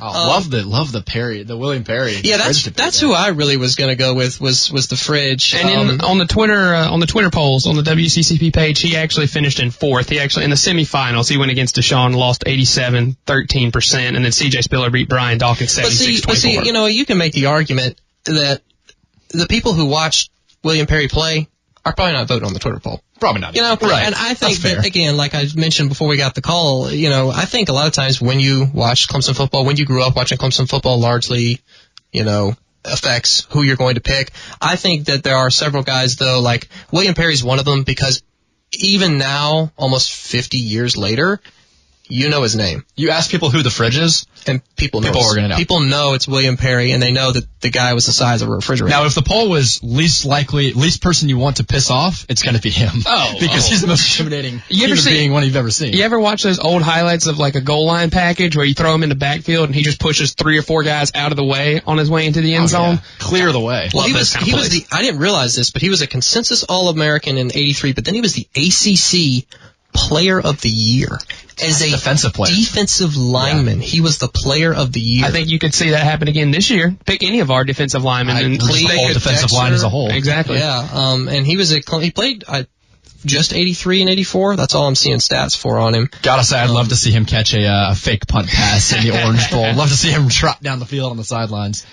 Oh, love the Perry, the William Perry. Yeah, that's who I really was going to go with was the Fridge. And on the Twitter polls on the WCCP page, he actually finished in 4th. He actually in the semifinals he went against Deshaun, lost 13%, and then CJ Spiller beat Brian Dawkins 76-24. But see, you can make the argument that the people who watched William Perry play are probably not voting on the Twitter poll. Probably not. Right. And I think that, again, like I mentioned before we got the call, I think a lot of times when you watch Clemson football, when you grew up watching Clemson football, largely, affects who you're going to pick. I think that there are several guys, though, like William Perry's one of them, because even now, almost 50 years later, you know his name. You ask people who the Fridge is, and people are going to know. People know it's William Perry, and they know that the guy was the size of a refrigerator. Now, if the poll was least person you want to piss off, it's going to be him. Because he's the most intimidating human being one you've ever seen. You ever watch those old highlights of like a goal line package where you throw him in the backfield and he just pushes 3 or 4 guys out of the way on his way into the end zone? Yeah. Clear the way. Well, I didn't realize this, but he was a consensus All-American in '83, but then he was the ACC Player of the Year. As a defensive lineman, he was the Player of the Year. I think you could see that happen again this year. Pick any of our defensive linemen and the whole defensive line as a whole. Exactly. Yeah. And he played just 83 and 84. That's all I'm seeing stats for on him. Gotta say, I'd love to see him catch a fake punt pass in the Orange Bowl. Love to see him trot down the field on the sidelines.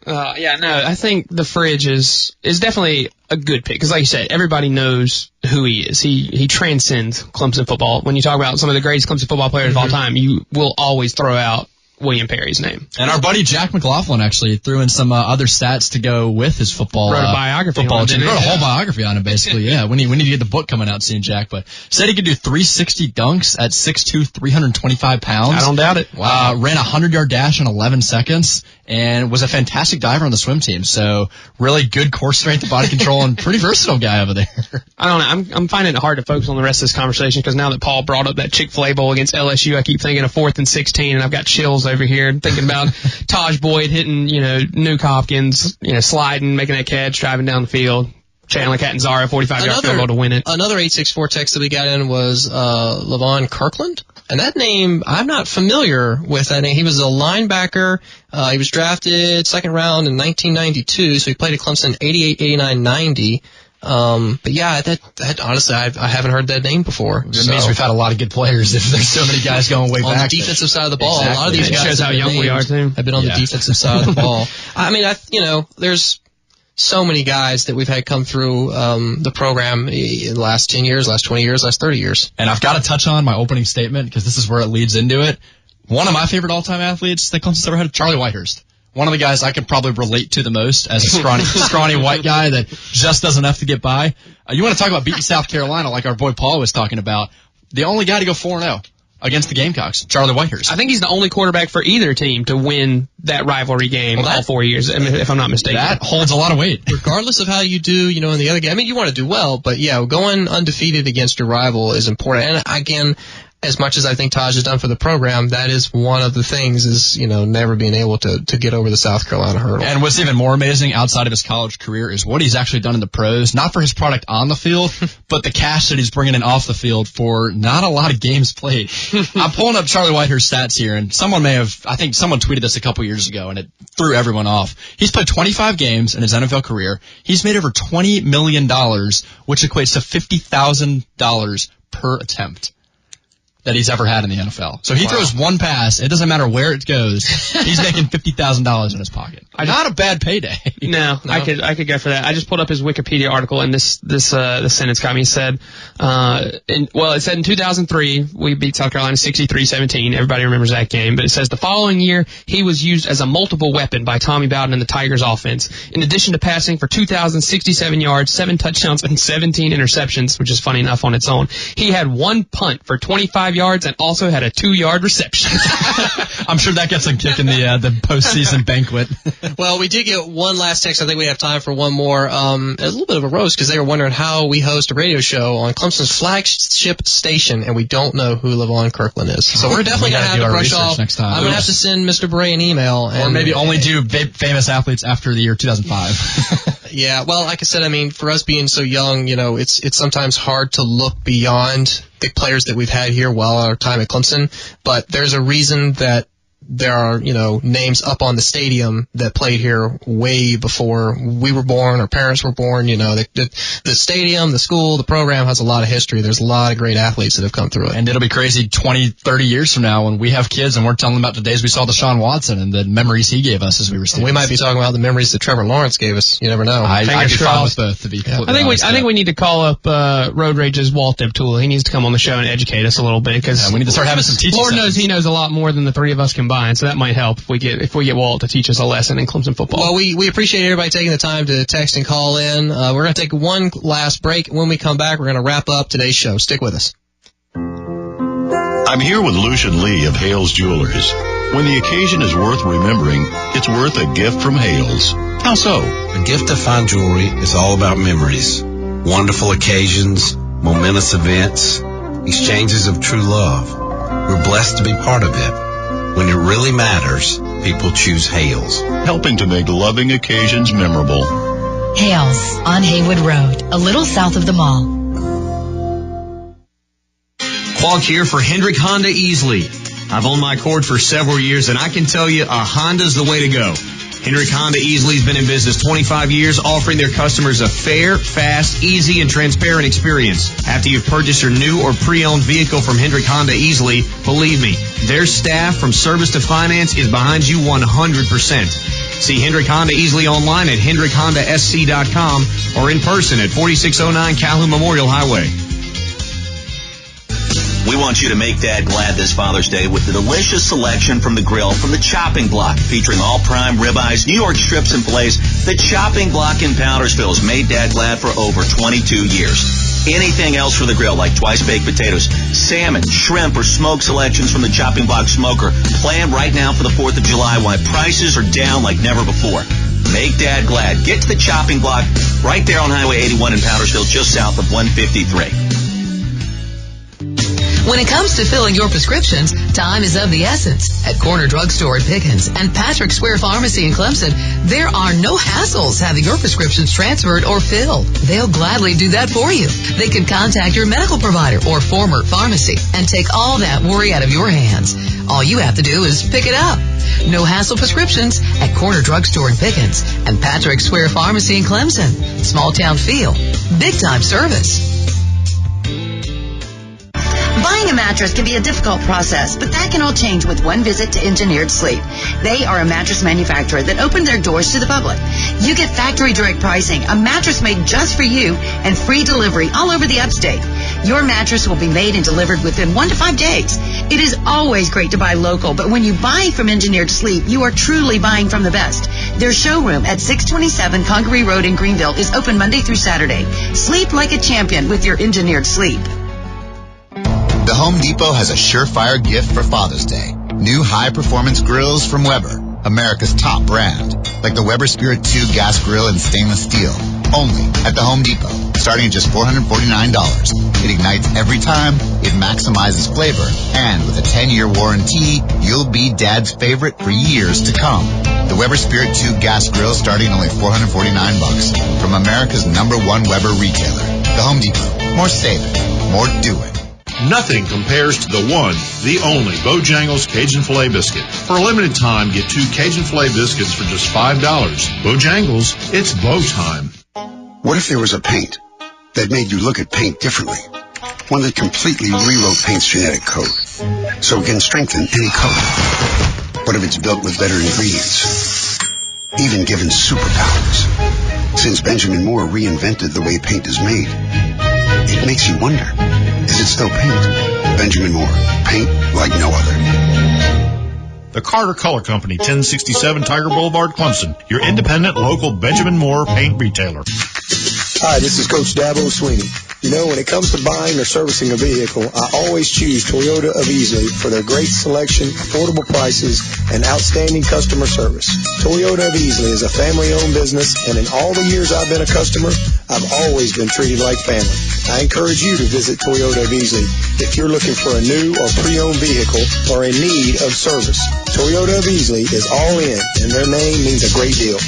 I think the Fridge is definitely a good pick because, like you said, everybody knows who he is. He transcends Clemson football. When you talk about some of the greatest Clemson football players of all time, you will always throw out William Perry's name. And our buddy Jack McLaughlin actually threw in some other stats to go with his football. Wrote a biography on him. Wrote a whole biography on him, basically. Yeah, we need to get the book coming out soon, Jack. But said he could do 360 dunks at 6'2", 325 pounds. I don't doubt it. Wow. Ran a 100-yard dash in 11 seconds and was a fantastic diver on the swim team. So really good core strength and body control and pretty versatile guy over there. I don't know. I'm finding it hard to focus on the rest of this conversation because now that Paul brought up that Chick-fil-A Bowl against LSU, I keep thinking of 4th and 16, and I've got chills over here thinking about Taj Boyd hitting, Nuke Hopkins, sliding, making that catch, driving down the field. Chandler Catanzaro, 45-yard field goal to win it. Another 864 text that we got in was Levon Kirkland. And that name, I'm not familiar with that name. He was a linebacker. He was drafted 2nd round in 1992, so he played at Clemson 88, 89, 90. But yeah, that honestly, I haven't heard that name before. It means we've had a lot of good players if there's so many guys going way back. On the defensive side of the ball, exactly. A lot of these guys shows how young we are, too. have been on the defensive side of the ball. I mean, there's so many guys that we've had come through the program in the last 10 years, last 20 years, last 30 years. And I've got to touch on my opening statement because this is where it leads into it. One of my favorite all-time athletes that Clemson's ever had, Charlie Whitehurst. one of the guys I could probably relate to the most as a scrawny white guy that just does enough to get by. You want to talk about beating South Carolina like our boy Paul was talking about. The only guy to go 4-0 against the Gamecocks, Charlie Whitehurst. I think he's the only quarterback for either team to win that rivalry game all 4 years, if I'm not mistaken. That holds a lot of weight. Regardless of how you do, in the other game. I mean, you want to do well, but yeah, going undefeated against your rival is important. And again, as much as I think Taj has done for the program, that is one of the things is, never being able to get over the South Carolina hurdle. And what's even more amazing outside of his college career is what he's actually done in the pros, not for his product on the field, but the cash that he's bringing in off the field for not a lot of games played. I'm pulling up Charlie Whitehurst's stats here, and someone tweeted this a couple years ago, and it threw everyone off. He's played 25 games in his NFL career. He's made over $20 million, which equates to $50,000 per attempt that he's ever had in the NFL. So he throws one pass, it doesn't matter where it goes, he's making $50,000 in his pocket. Not a bad payday. No, I could go for that. I just pulled up his Wikipedia article, and this sentence got me. It said, it said in 2003, we beat South Carolina 63-17. Everybody remembers that game. But it says the following year, he was used as a multiple weapon by Tommy Bowden and the Tigers offense. In addition to passing for 2,067 yards, 7 touchdowns, and 17 interceptions, which is funny enough on its own, he had 1 punt for 25 yards and also had a 2-yard reception. I'm sure that gets him kicking the postseason banquet. Well, we did get one last text. I think we have time for one more. A little bit of a roast because they were wondering how we host a radio show on Clemson's flagship station, and we don't know who LaVon Kirkland is. So we're definitely going to have to brush off. Next time. I'm going to have to send Mr. Bray an email. Or maybe only do famous athletes after the year 2005. Yeah, well, like I said, I mean, for us being so young, it's sometimes hard to look beyond the players that we've had here while our time at Clemson, but there's a reason that there are, names up on the stadium that played here way before we were born, our parents were born. The stadium, the school, the program has a lot of history. There's a lot of great athletes that have come through it. And it'll be crazy 20, 30 years from now when we have kids and we're telling them about the days we saw Deshaun Watson and the memories he gave us as we were students. We might be talking about the memories that Trevor Lawrence gave us. You never know. I'd be fine with both, to be completely honest. I think we need to call up Road Rage's Walt Deptula. He needs to come on the show and educate us a little bit, because we need to start having some teaching. Lord knows he knows a lot more than the three of us combined, so that might help if we get Walt to teach us a lesson in Clemson football. Well, we appreciate everybody taking the time to text and call in. We're going to take one last break. When we come back, we're going to wrap up today's show. Stick with us. I'm here with Lucian Lee of Hales Jewelers. When the occasion is worth remembering, it's worth a gift from Hales. How so? A gift of fine jewelry is all about memories, wonderful occasions, momentous events, exchanges of true love. We're blessed to be part of it. When it really matters, people choose Hales. Helping to make loving occasions memorable. Hales on Haywood Road, a little south of the mall. Quag here for Hendrick Honda Easley. I've owned my Accord for several years, and I can tell you a Honda's the way to go. Hendrick Honda Easley's been in business 25 years, offering their customers a fair, fast, easy, and transparent experience. After you've purchased your new or pre-owned vehicle from Hendrick Honda Easley, believe me, their staff from service to finance is behind you 100%. See Hendrick Honda Easley online at hendrickhondasc.com or in person at 4609 Calhoun Memorial Highway. We want you to make Dad glad this Father's Day with the delicious selection from the grill from the Chopping Block, featuring all prime ribeyes, New York strips, and fillets. The Chopping Block in Powdersville has made Dad glad for over 22 years. Anything else for the grill, like twice-baked potatoes, salmon, shrimp, or smoked selections from the Chopping Block smoker, planned right now for the 4th of July, while prices are down like never before. Make Dad glad. Get to the Chopping Block right there on Highway 81 in Powdersville, just south of 153. When it comes to filling your prescriptions, time is of the essence. At Corner Drugstore in Pickens and Patrick Square Pharmacy in Clemson, there are no hassles having your prescriptions transferred or filled. They'll gladly do that for you. They can contact your medical provider or former pharmacy and take all that worry out of your hands. All you have to do is pick it up. No hassle prescriptions at Corner Drugstore in Pickens and Patrick Square Pharmacy in Clemson. Small town feel, big time service. Buying a mattress can be a difficult process, but that can all change with one visit to Engineered Sleep. They are a mattress manufacturer that opened their doors to the public. You get factory direct pricing, a mattress made just for you, and free delivery all over the upstate. Your mattress will be made and delivered within 1 to 5 days. It is always great to buy local, but when you buy from Engineered Sleep, you are truly buying from the best. Their showroom at 627 Congaree Road in Greenville is open Monday through Saturday. Sleep like a champion with your Engineered Sleep. The Home Depot has a surefire gift for Father's Day. New high-performance grills from Weber, America's top brand. Like the Weber Spirit 2 gas grill in stainless steel. Only at the Home Depot, starting at just $449. It ignites every time, it maximizes flavor, and with a 10-year warranty, you'll be Dad's favorite for years to come. The Weber Spirit 2 gas grill starting at only $449 from America's #1 Weber retailer. The Home Depot. More saving, more doing. Nothing compares to the one, the only Bojangles Cajun Filet Biscuit. For a limited time, get 2 Cajun Filet Biscuits for just $5. Bojangles, it's bow time. What if there was a paint that made you look at paint differently? One that completely rewrote paint's genetic code, so it can strengthen any color. What if it's built with better ingredients, even given superpowers? Since Benjamin Moore reinvented the way paint is made, it makes you wonder, is it still paint? Benjamin Moore, paint like no other. The Carter Color Company, 1067 Tiger Boulevard, Clemson. Your independent local Benjamin Moore paint retailer. Hi, this is Coach Dabo Sweeney. You know, when it comes to buying or servicing a vehicle, I always choose Toyota of Easley for their great selection, affordable prices, and outstanding customer service. Toyota of Easley is a family-owned business, and in all the years I've been a customer, I've always been treated like family. I encourage you to visit Toyota of Easley if you're looking for a new or pre-owned vehicle or in need of service. Toyota of Easley is all in, and their name means a great deal.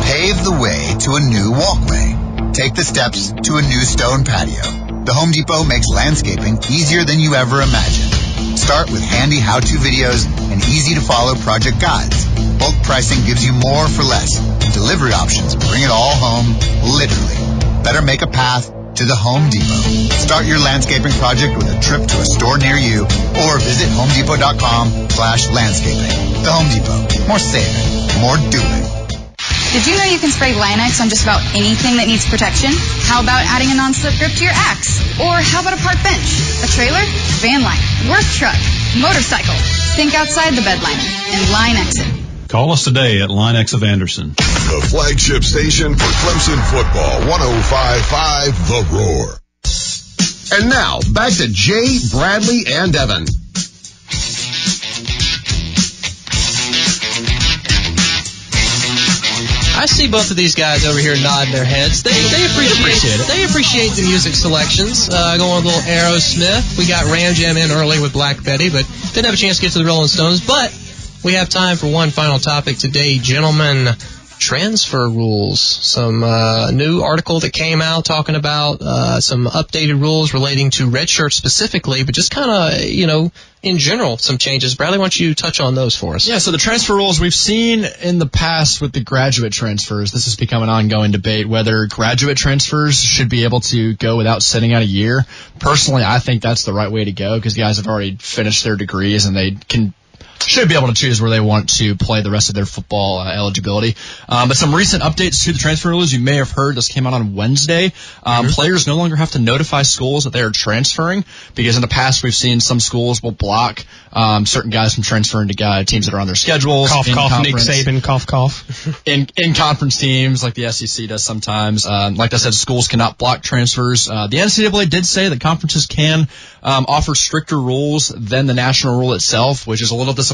Pave the way to a new walkway. Take the steps to a new stone patio. The Home Depot makes landscaping easier than you ever imagined. Start with handy how-to videos and easy-to-follow project guides. Bulk pricing gives you more for less. Delivery options bring it all home, literally. Better make a path to the Home Depot. Start your landscaping project with a trip to a store near you or visit homedepot.com/landscaping. The Home Depot. More saving, more doing. Did you know you can spray Line-X on just about anything that needs protection? How about adding a non-slip grip to your axe? Or how about a park bench, a trailer, van light, work truck, motorcycle? Think outside the bed liner and Line-X it. Call us today at Line-X of Anderson. The flagship station for Clemson football, 105.5 The Roar. And now, back to Jay, Bradley, and Evan. I see both of these guys over here nodding their heads. They appreciate it. They appreciate the music selections. Going with a little Aerosmith. We got Ram Jam in early with Black Betty, but didn't have a chance to get to the Rolling Stones. But we have time for one final topic today, gentlemen. Transfer rules. Some new article that came out talking about some updated rules relating to redshirt specifically, but just kind of, in general, some changes. Bradley, why don't you touch on those for us? Yeah, so the transfer rules we've seen in the past with the graduate transfers, this has become an ongoing debate whether graduate transfers should be able to go without sitting out a year. Personally, I think that's the right way to go because guys have already finished their degrees and they should be able to choose where they want to play the rest of their football eligibility. But some recent updates to the transfer rules, you may have heard, this came out on Wednesday. Players no longer have to notify schools that they are transferring because in the past we've seen some schools will block certain guys from transferring to teams that are on their schedules. Cough, cough, Nick Saban, cough, cough. In conference teams like the SEC does sometimes. Like I said, schools cannot block transfers. The NCAA did say that conferences can offer stricter rules than the national rule itself, which is a little disappointing.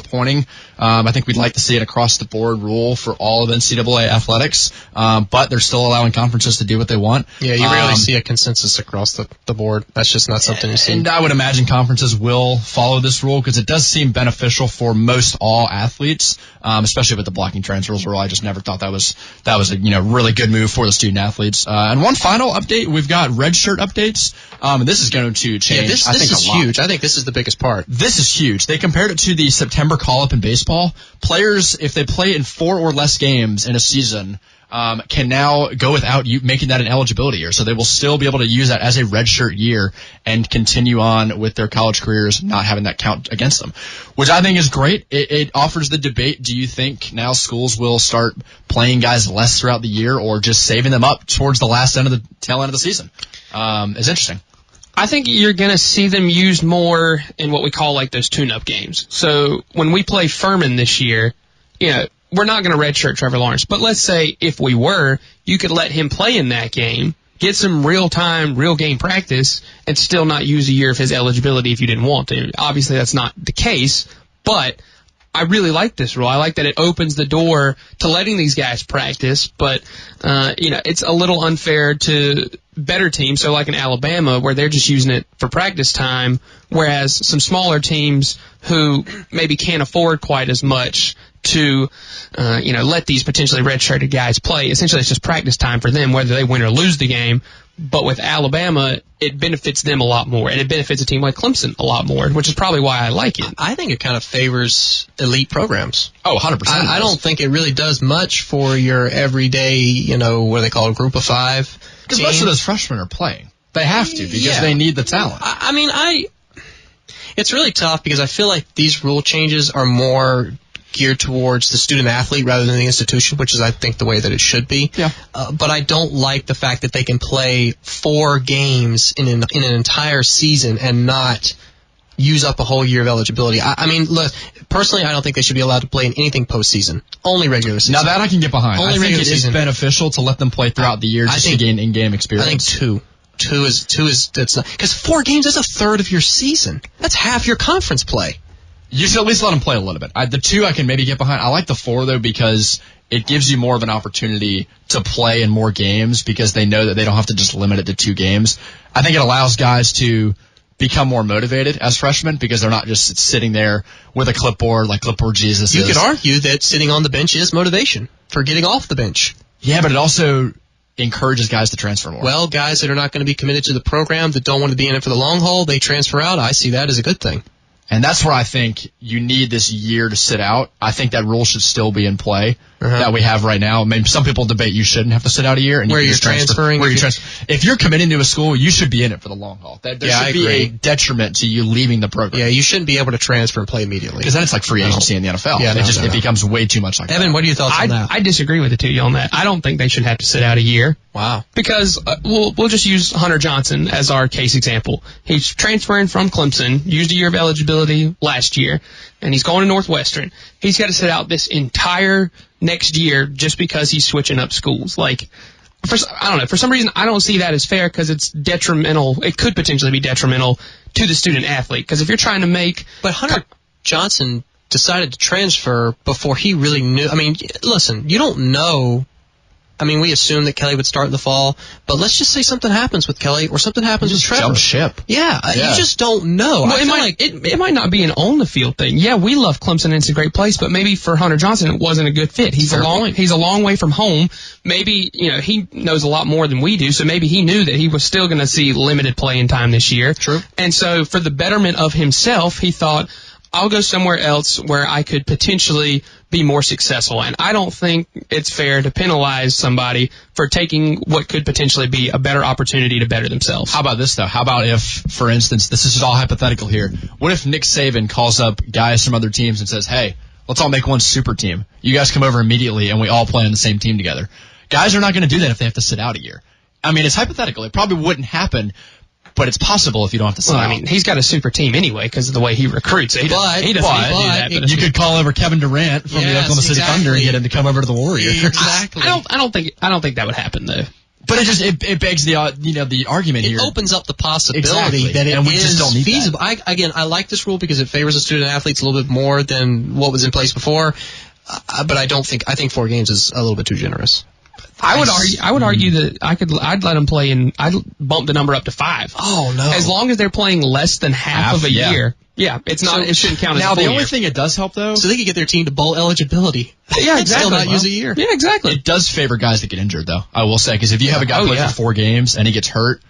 I think we'd like to see an across-the-board rule for all of NCAA athletics, but they're still allowing conferences to do what they want. Yeah, you rarely see a consensus across the board. That's just not something you see. And I would imagine conferences will follow this rule because it does seem beneficial for most all athletes, especially with the blocking transfers rule. I just never thought that was a really good move for the student athletes. And one final update, we've got redshirt updates, and this is going to change. Yeah, this is huge. I think this is the biggest part. This is huge. They compared it to the September call-up in baseball. Players, if they play in 4 or less games in a season, can now go without you making that an eligibility year. So they will still be able to use that as a redshirt year and continue on with their college careers, not having that count against them, which I think is great. It offers the debate. Do you think now schools will start playing guys less throughout the year or just saving them up towards the tail end of the season? It's interesting. I think you're going to see them used more in what we call like those tune-up games. So when we play Furman this year, we're not going to redshirt Trevor Lawrence. But let's say if we were, you could let him play in that game, get some real-time, real-game practice, and still not use a year of his eligibility if you didn't want to. Obviously, that's not the case, but I really like this rule. I like that it opens the door to letting these guys practice, but it's a little unfair to better teams, so like in Alabama, where they're just using it for practice time, whereas some smaller teams who maybe can't afford quite as much to let these potentially redshirted guys play. Essentially, it's just practice time for them, whether they win or lose the game. But with Alabama, it benefits them a lot more, and it benefits a team like Clemson a lot more, which is probably why I like it. I think it kind of favors elite programs. Oh, 100%. I don't think it really does much for your everyday, what do they call it, group of five. Because most of those freshmen are playing. They have to because they need the talent. It's really tough because I feel like these rule changes are more geared towards the student athlete rather than the institution, which is, I think, the way that it should be. Yeah. But I don't like the fact that they can play 4 games in an entire season and not use up a whole year of eligibility. Look, personally, I don't think they should be allowed to play in anything postseason. Only regular season. Now that I can get behind. Only I think it is beneficial to let them play throughout the year just to gain in-game experience. I think 2. Two is that's not, because 4 games is a third of your season. That's half your conference play. You should at least let them play a little bit. The 2 I can maybe get behind. I like the 4 though because it gives you more of an opportunity to play in more games because they know that they don't have to just limit it to 2 games. I think it allows guys to become more motivated as freshmen because they're not just sitting there with a clipboard like Clipboard Jesus You could argue that sitting on the bench is motivation for getting off the bench. Yeah, but it also encourages guys to transfer more. Well, guys that are not going to be committed to the program, that don't want to be in it for the long haul, they transfer out. I see that as a good thing. And that's where I think you need this year to sit out. I think that rule should still be in play that we have right now. I mean, some people debate you shouldn't have to sit out a year. And where you're transferring. If you're committing to a school, you should be in it for the long haul. There should be a detriment to you leaving the program. Yeah, you shouldn't be able to transfer and play immediately. Because then it's like free agency in the NFL. Yeah, it becomes way too much like Evan, that. what are your thoughts on that? I disagree with the 2 of you on that. I don't think they should have to sit out a year. Wow. Because we'll just use Hunter Johnson as our case example. He's transferring from Clemson, used a year of eligibility last year, and he's going to Northwestern. He's got to sit out this entire next year just because he's switching up schools. Like, I don't know. For some reason, I don't see that as fair because it's detrimental. It could potentially be detrimental to the student athlete. Because if you're trying to make... But Hunter Johnson decided to transfer before he really knew. I mean, listen, you don't know. I mean, we assume that Kelly would start in the fall, but let's just say something happens with Kelly or something happens with Trevor. Jump ship. Yeah, you just don't know. Well, it might not be an on-the-field thing. Yeah, we love Clemson and it's a great place, but maybe for Hunter Johnson it wasn't a good fit. He's a long way from home. Maybe, he knows a lot more than we do, so maybe he knew that he was still going to see limited playing time this year. True. And so for the betterment of himself, he thought, I'll go somewhere else where I could potentially be more successful. And I don't think it's fair to penalize somebody for taking what could potentially be a better opportunity to better themselves. How about this, though? How about if, for instance, this is all hypothetical here, what if Nick Saban calls up guys from other teams and says, hey, let's all make one super team. You guys come over immediately and we all play on the same team together. Guys are not going to do that if they have to sit out a year. I mean, it's hypothetical. It probably wouldn't happen. But it's possible if you don't have to sit out. I mean, he's got a super team anyway because of the way he recruits. He doesn't do that. You could call over Kevin Durant from the Oklahoma City Thunder and get him to come over to the Warriors. Exactly. I don't think that would happen though. But it begs the argument here. It opens up the possibility that we just don't need feasible. I like this rule because it favors the student athletes a little bit more than what was in place before. But I think 4 games is a little bit too generous. I would argue that I'd let them play and I'd bump the number up to 5. Oh no! As long as they're playing less than half of a year. Yeah, it's not. It shouldn't count as a full year. Now the only thing it does help though, so they could get their team to bowl eligibility. Yeah, exactly. Still not use a year. Yeah, exactly. It does favor guys that get injured though. I will say because if you have a guy play for 4 games and he gets hurt,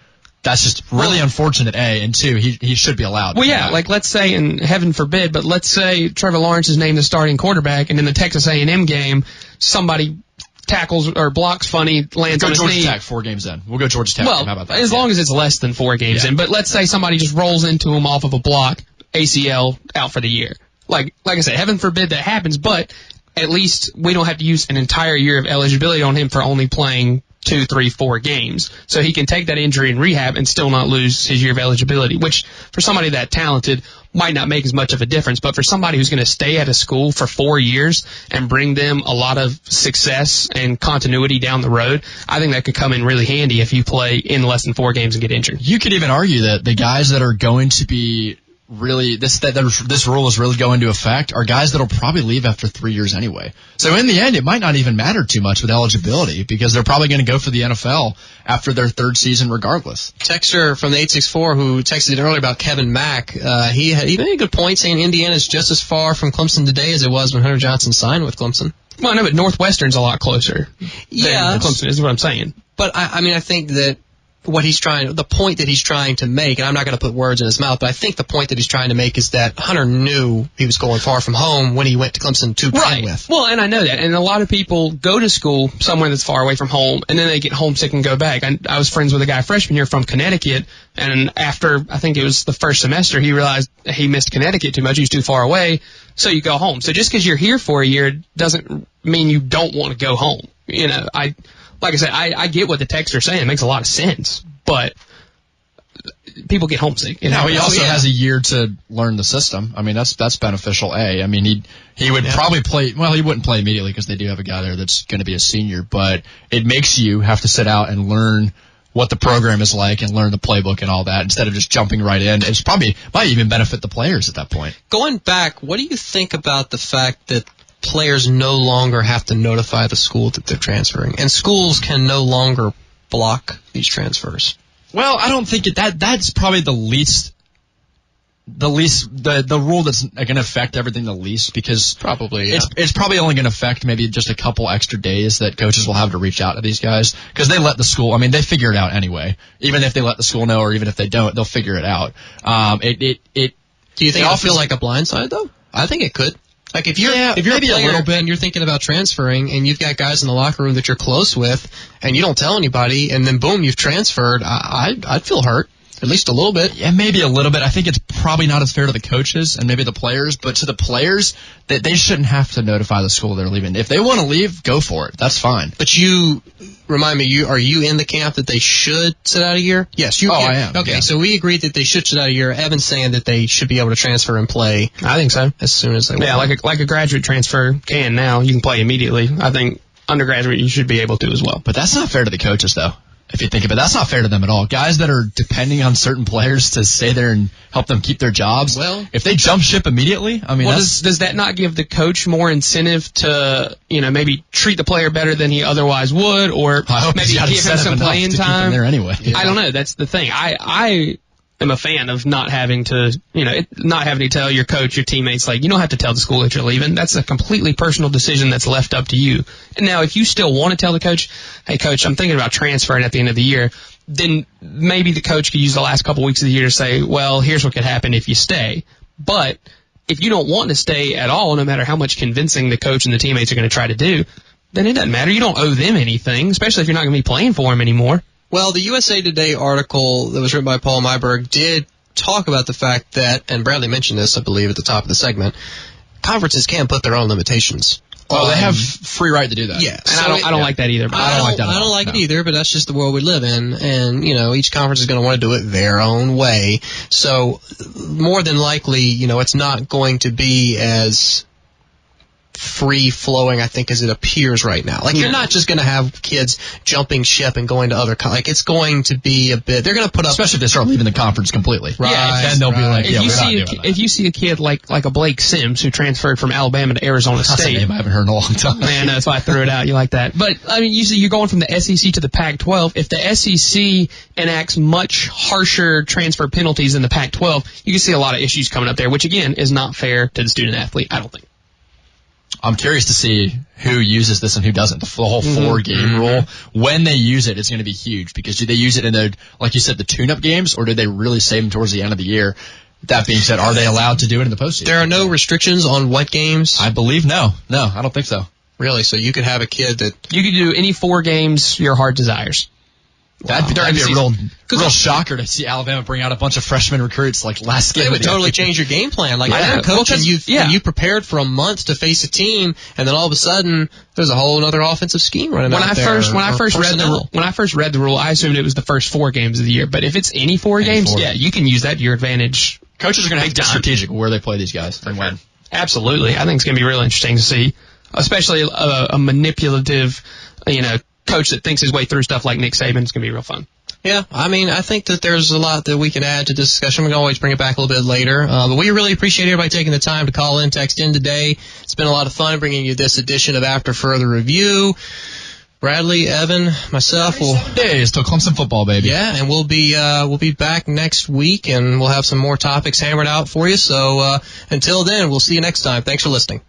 that's just really unfortunate. And 2, he should be allowed. Well, yeah, like let's say, and heaven forbid, but let's say Trevor Lawrence is named the starting quarterback, and in the Texas A&M game, somebody tackles or blocks funny, lands on his knee. Georgia Tech 4 games in. We'll go Georgia Tech. Well, how about that? as long as it's less than 4 games in. But let's say somebody just rolls into him off of a block, ACL, out for the year. Like I said, heaven forbid that happens, but at least we don't have to use an entire year of eligibility on him for only playing 2, 3, 4 games. So he can take that injury in rehab and still not lose his year of eligibility, which for somebody that talented might not make as much of a difference. But for somebody who's going to stay at a school for 4 years and bring them a lot of success and continuity down the road, I think that could come in really handy if you play in less than 4 games and get injured. You could even argue that the guys that are going to be really this rule is really going to affect are guys that'll probably leave after 3 years anyway. So in the end, it might not even matter too much with eligibility because they're probably going to go for the NFL after their 3rd season regardless. Texter from the 864 who texted earlier about Kevin Mack, he made a good point saying Indiana's just as far from Clemson today as it was when Hunter Johnson signed with Clemson. Well, I know, but Northwestern's a lot closer than Clemson is what I'm saying. But I think that the point that he's trying to make, and I'm not going to put words in his mouth, but I think the point that he's trying to make is that Hunter knew he was going far from home when he went to Clemson to play with. Well, and I know that. And a lot of people go to school somewhere that's far away from home, and then they get homesick and go back. I was friends with a guy freshman year from Connecticut, and after, I think it was the first semester, he realized he missed Connecticut too much. He was too far away, so you go home. So just because you're here for a year doesn't mean you don't want to go home. You know, like I said, I get what the texter's saying. It makes a lot of sense, but people get homesick. He also has a year to learn the system. I mean, that's beneficial. I mean, he would probably play. Well, he wouldn't play immediately because they do have a guy there that's going to be a senior. But it makes you have to sit out and learn what the program is like and learn the playbook and all that instead of just jumping right in. It's probably might even benefit the players at that point. Going back, what do you think about the fact that players no longer have to notify the school that they're transferring, and schools can no longer block these transfers? Well, I don't think that's probably the rule that's going to affect everything the least because probably it's probably only going to affect maybe just a couple extra days that coaches will have to reach out to these guys because they let the school. I mean, they figure it out anyway. Even if they let the school know, or even if they don't, they'll figure it out. Do you think it'll feel like a blindside though? I think it could. Like if you're a player and you're thinking about transferring and you've got guys in the locker room that you're close with and you don't tell anybody and then boom, you've transferred, I'd feel hurt. At least a little bit. Yeah, maybe a little bit. I think it's probably not as fair to the coaches and maybe the players, but to the players, they shouldn't have to notify the school they're leaving. If they want to leave, go for it. That's fine. But you, remind me, are you in the camp that they should sit out a year? Yes, you are. I am. Okay, so we agreed that they should sit out a year. Evan's saying that they should be able to transfer and play. I think so. As soon as they want. Yeah, like a graduate transfer can now. You can play immediately. I think undergraduate you should be able to as well. But that's not fair to the coaches, though. If you think of it, that's not fair to them at all. Guys that are depending on certain players to stay there and help them keep their jobs, well, if they jump ship immediately, I mean, does that not give the coach more incentive to, maybe treat the player better than he otherwise would, or maybe give him some playing time? There anyway. Yeah. I don't know. That's the thing. I am a fan of not having to tell your coach, your teammates, like, you don't have to tell the school that you're leaving. That's a completely personal decision that's left up to you. And now if you still want to tell the coach, hey coach, I'm thinking about transferring at the end of the year, then maybe the coach could use the last couple weeks of the year to say, well, here's what could happen if you stay. But if you don't want to stay at all, no matter how much convincing the coach and the teammates are going to try to do, then it doesn't matter. You don't owe them anything, especially if you're not going to be playing for them anymore. Well, the USA Today article that was written by Paul Myberg did talk about the fact that, and Bradley mentioned this, I believe, at the top of the segment, conferences can put their own limitations. Oh, they have free right to do that. Yeah. And so I don't like that either. I don't like it either, but that's just the world we live in. And, each conference is going to want to do it their own way. So more than likely, it's not going to be as free-flowing, I think, as it appears right now. Like, you're not just going to have kids jumping ship and going to other it's going to be a bit, they're going to put up... Especially if they start leaving the conference completely. Right. Yeah, then they'll be like, we're not doing that. If you see a kid like a Blake Sims who transferred from Alabama to Arizona State... That's a name I haven't heard in a long time. Man, that's why I threw it out. You like that. But, I mean, you see, you're going from the SEC to the Pac-12. If the SEC enacts much harsher transfer penalties than the Pac-12, you can see a lot of issues coming up there, which, again, is not fair to the student-athlete, I don't think. I'm curious to see who uses this and who doesn't. The whole 4-game rule, when they use it, it's going to be huge because do they use it in the, like you said, the tune-up games, or do they really save them towards the end of the year? That being said, are they allowed to do it in the postseason? There are no restrictions on what games? I believe no. No, I don't think so. Really? So you could have a kid that... You could do any 4 games your heart desires. That'd be a real shocker to see Alabama bring out a bunch of freshman recruits like last game. It would totally change your game plan. Like, I know, coach, and you prepared for a month to face a team, and then all of a sudden there's a whole other offensive scheme running when out I there. When I first read the rule, I assumed it was the first 4 games of the year. But if it's any 4 games, you can use that to your advantage. Coaches are going to have to be strategic where they play these guys and when. Absolutely. I think it's going to be real interesting to see, especially a manipulative, coach that thinks his way through stuff like Nick Saban. It's going to be real fun. Yeah, I mean, I think that there's a lot that we can add to this discussion. We can always bring it back a little bit later. But we really appreciate everybody taking the time to call in, text in today. It's been a lot of fun bringing you this edition of After Further Review. Bradley, Evan, myself will days till Clemson football, baby. Yeah, and we'll be back next week, and we'll have some more topics hammered out for you. So until then, we'll see you next time. Thanks for listening.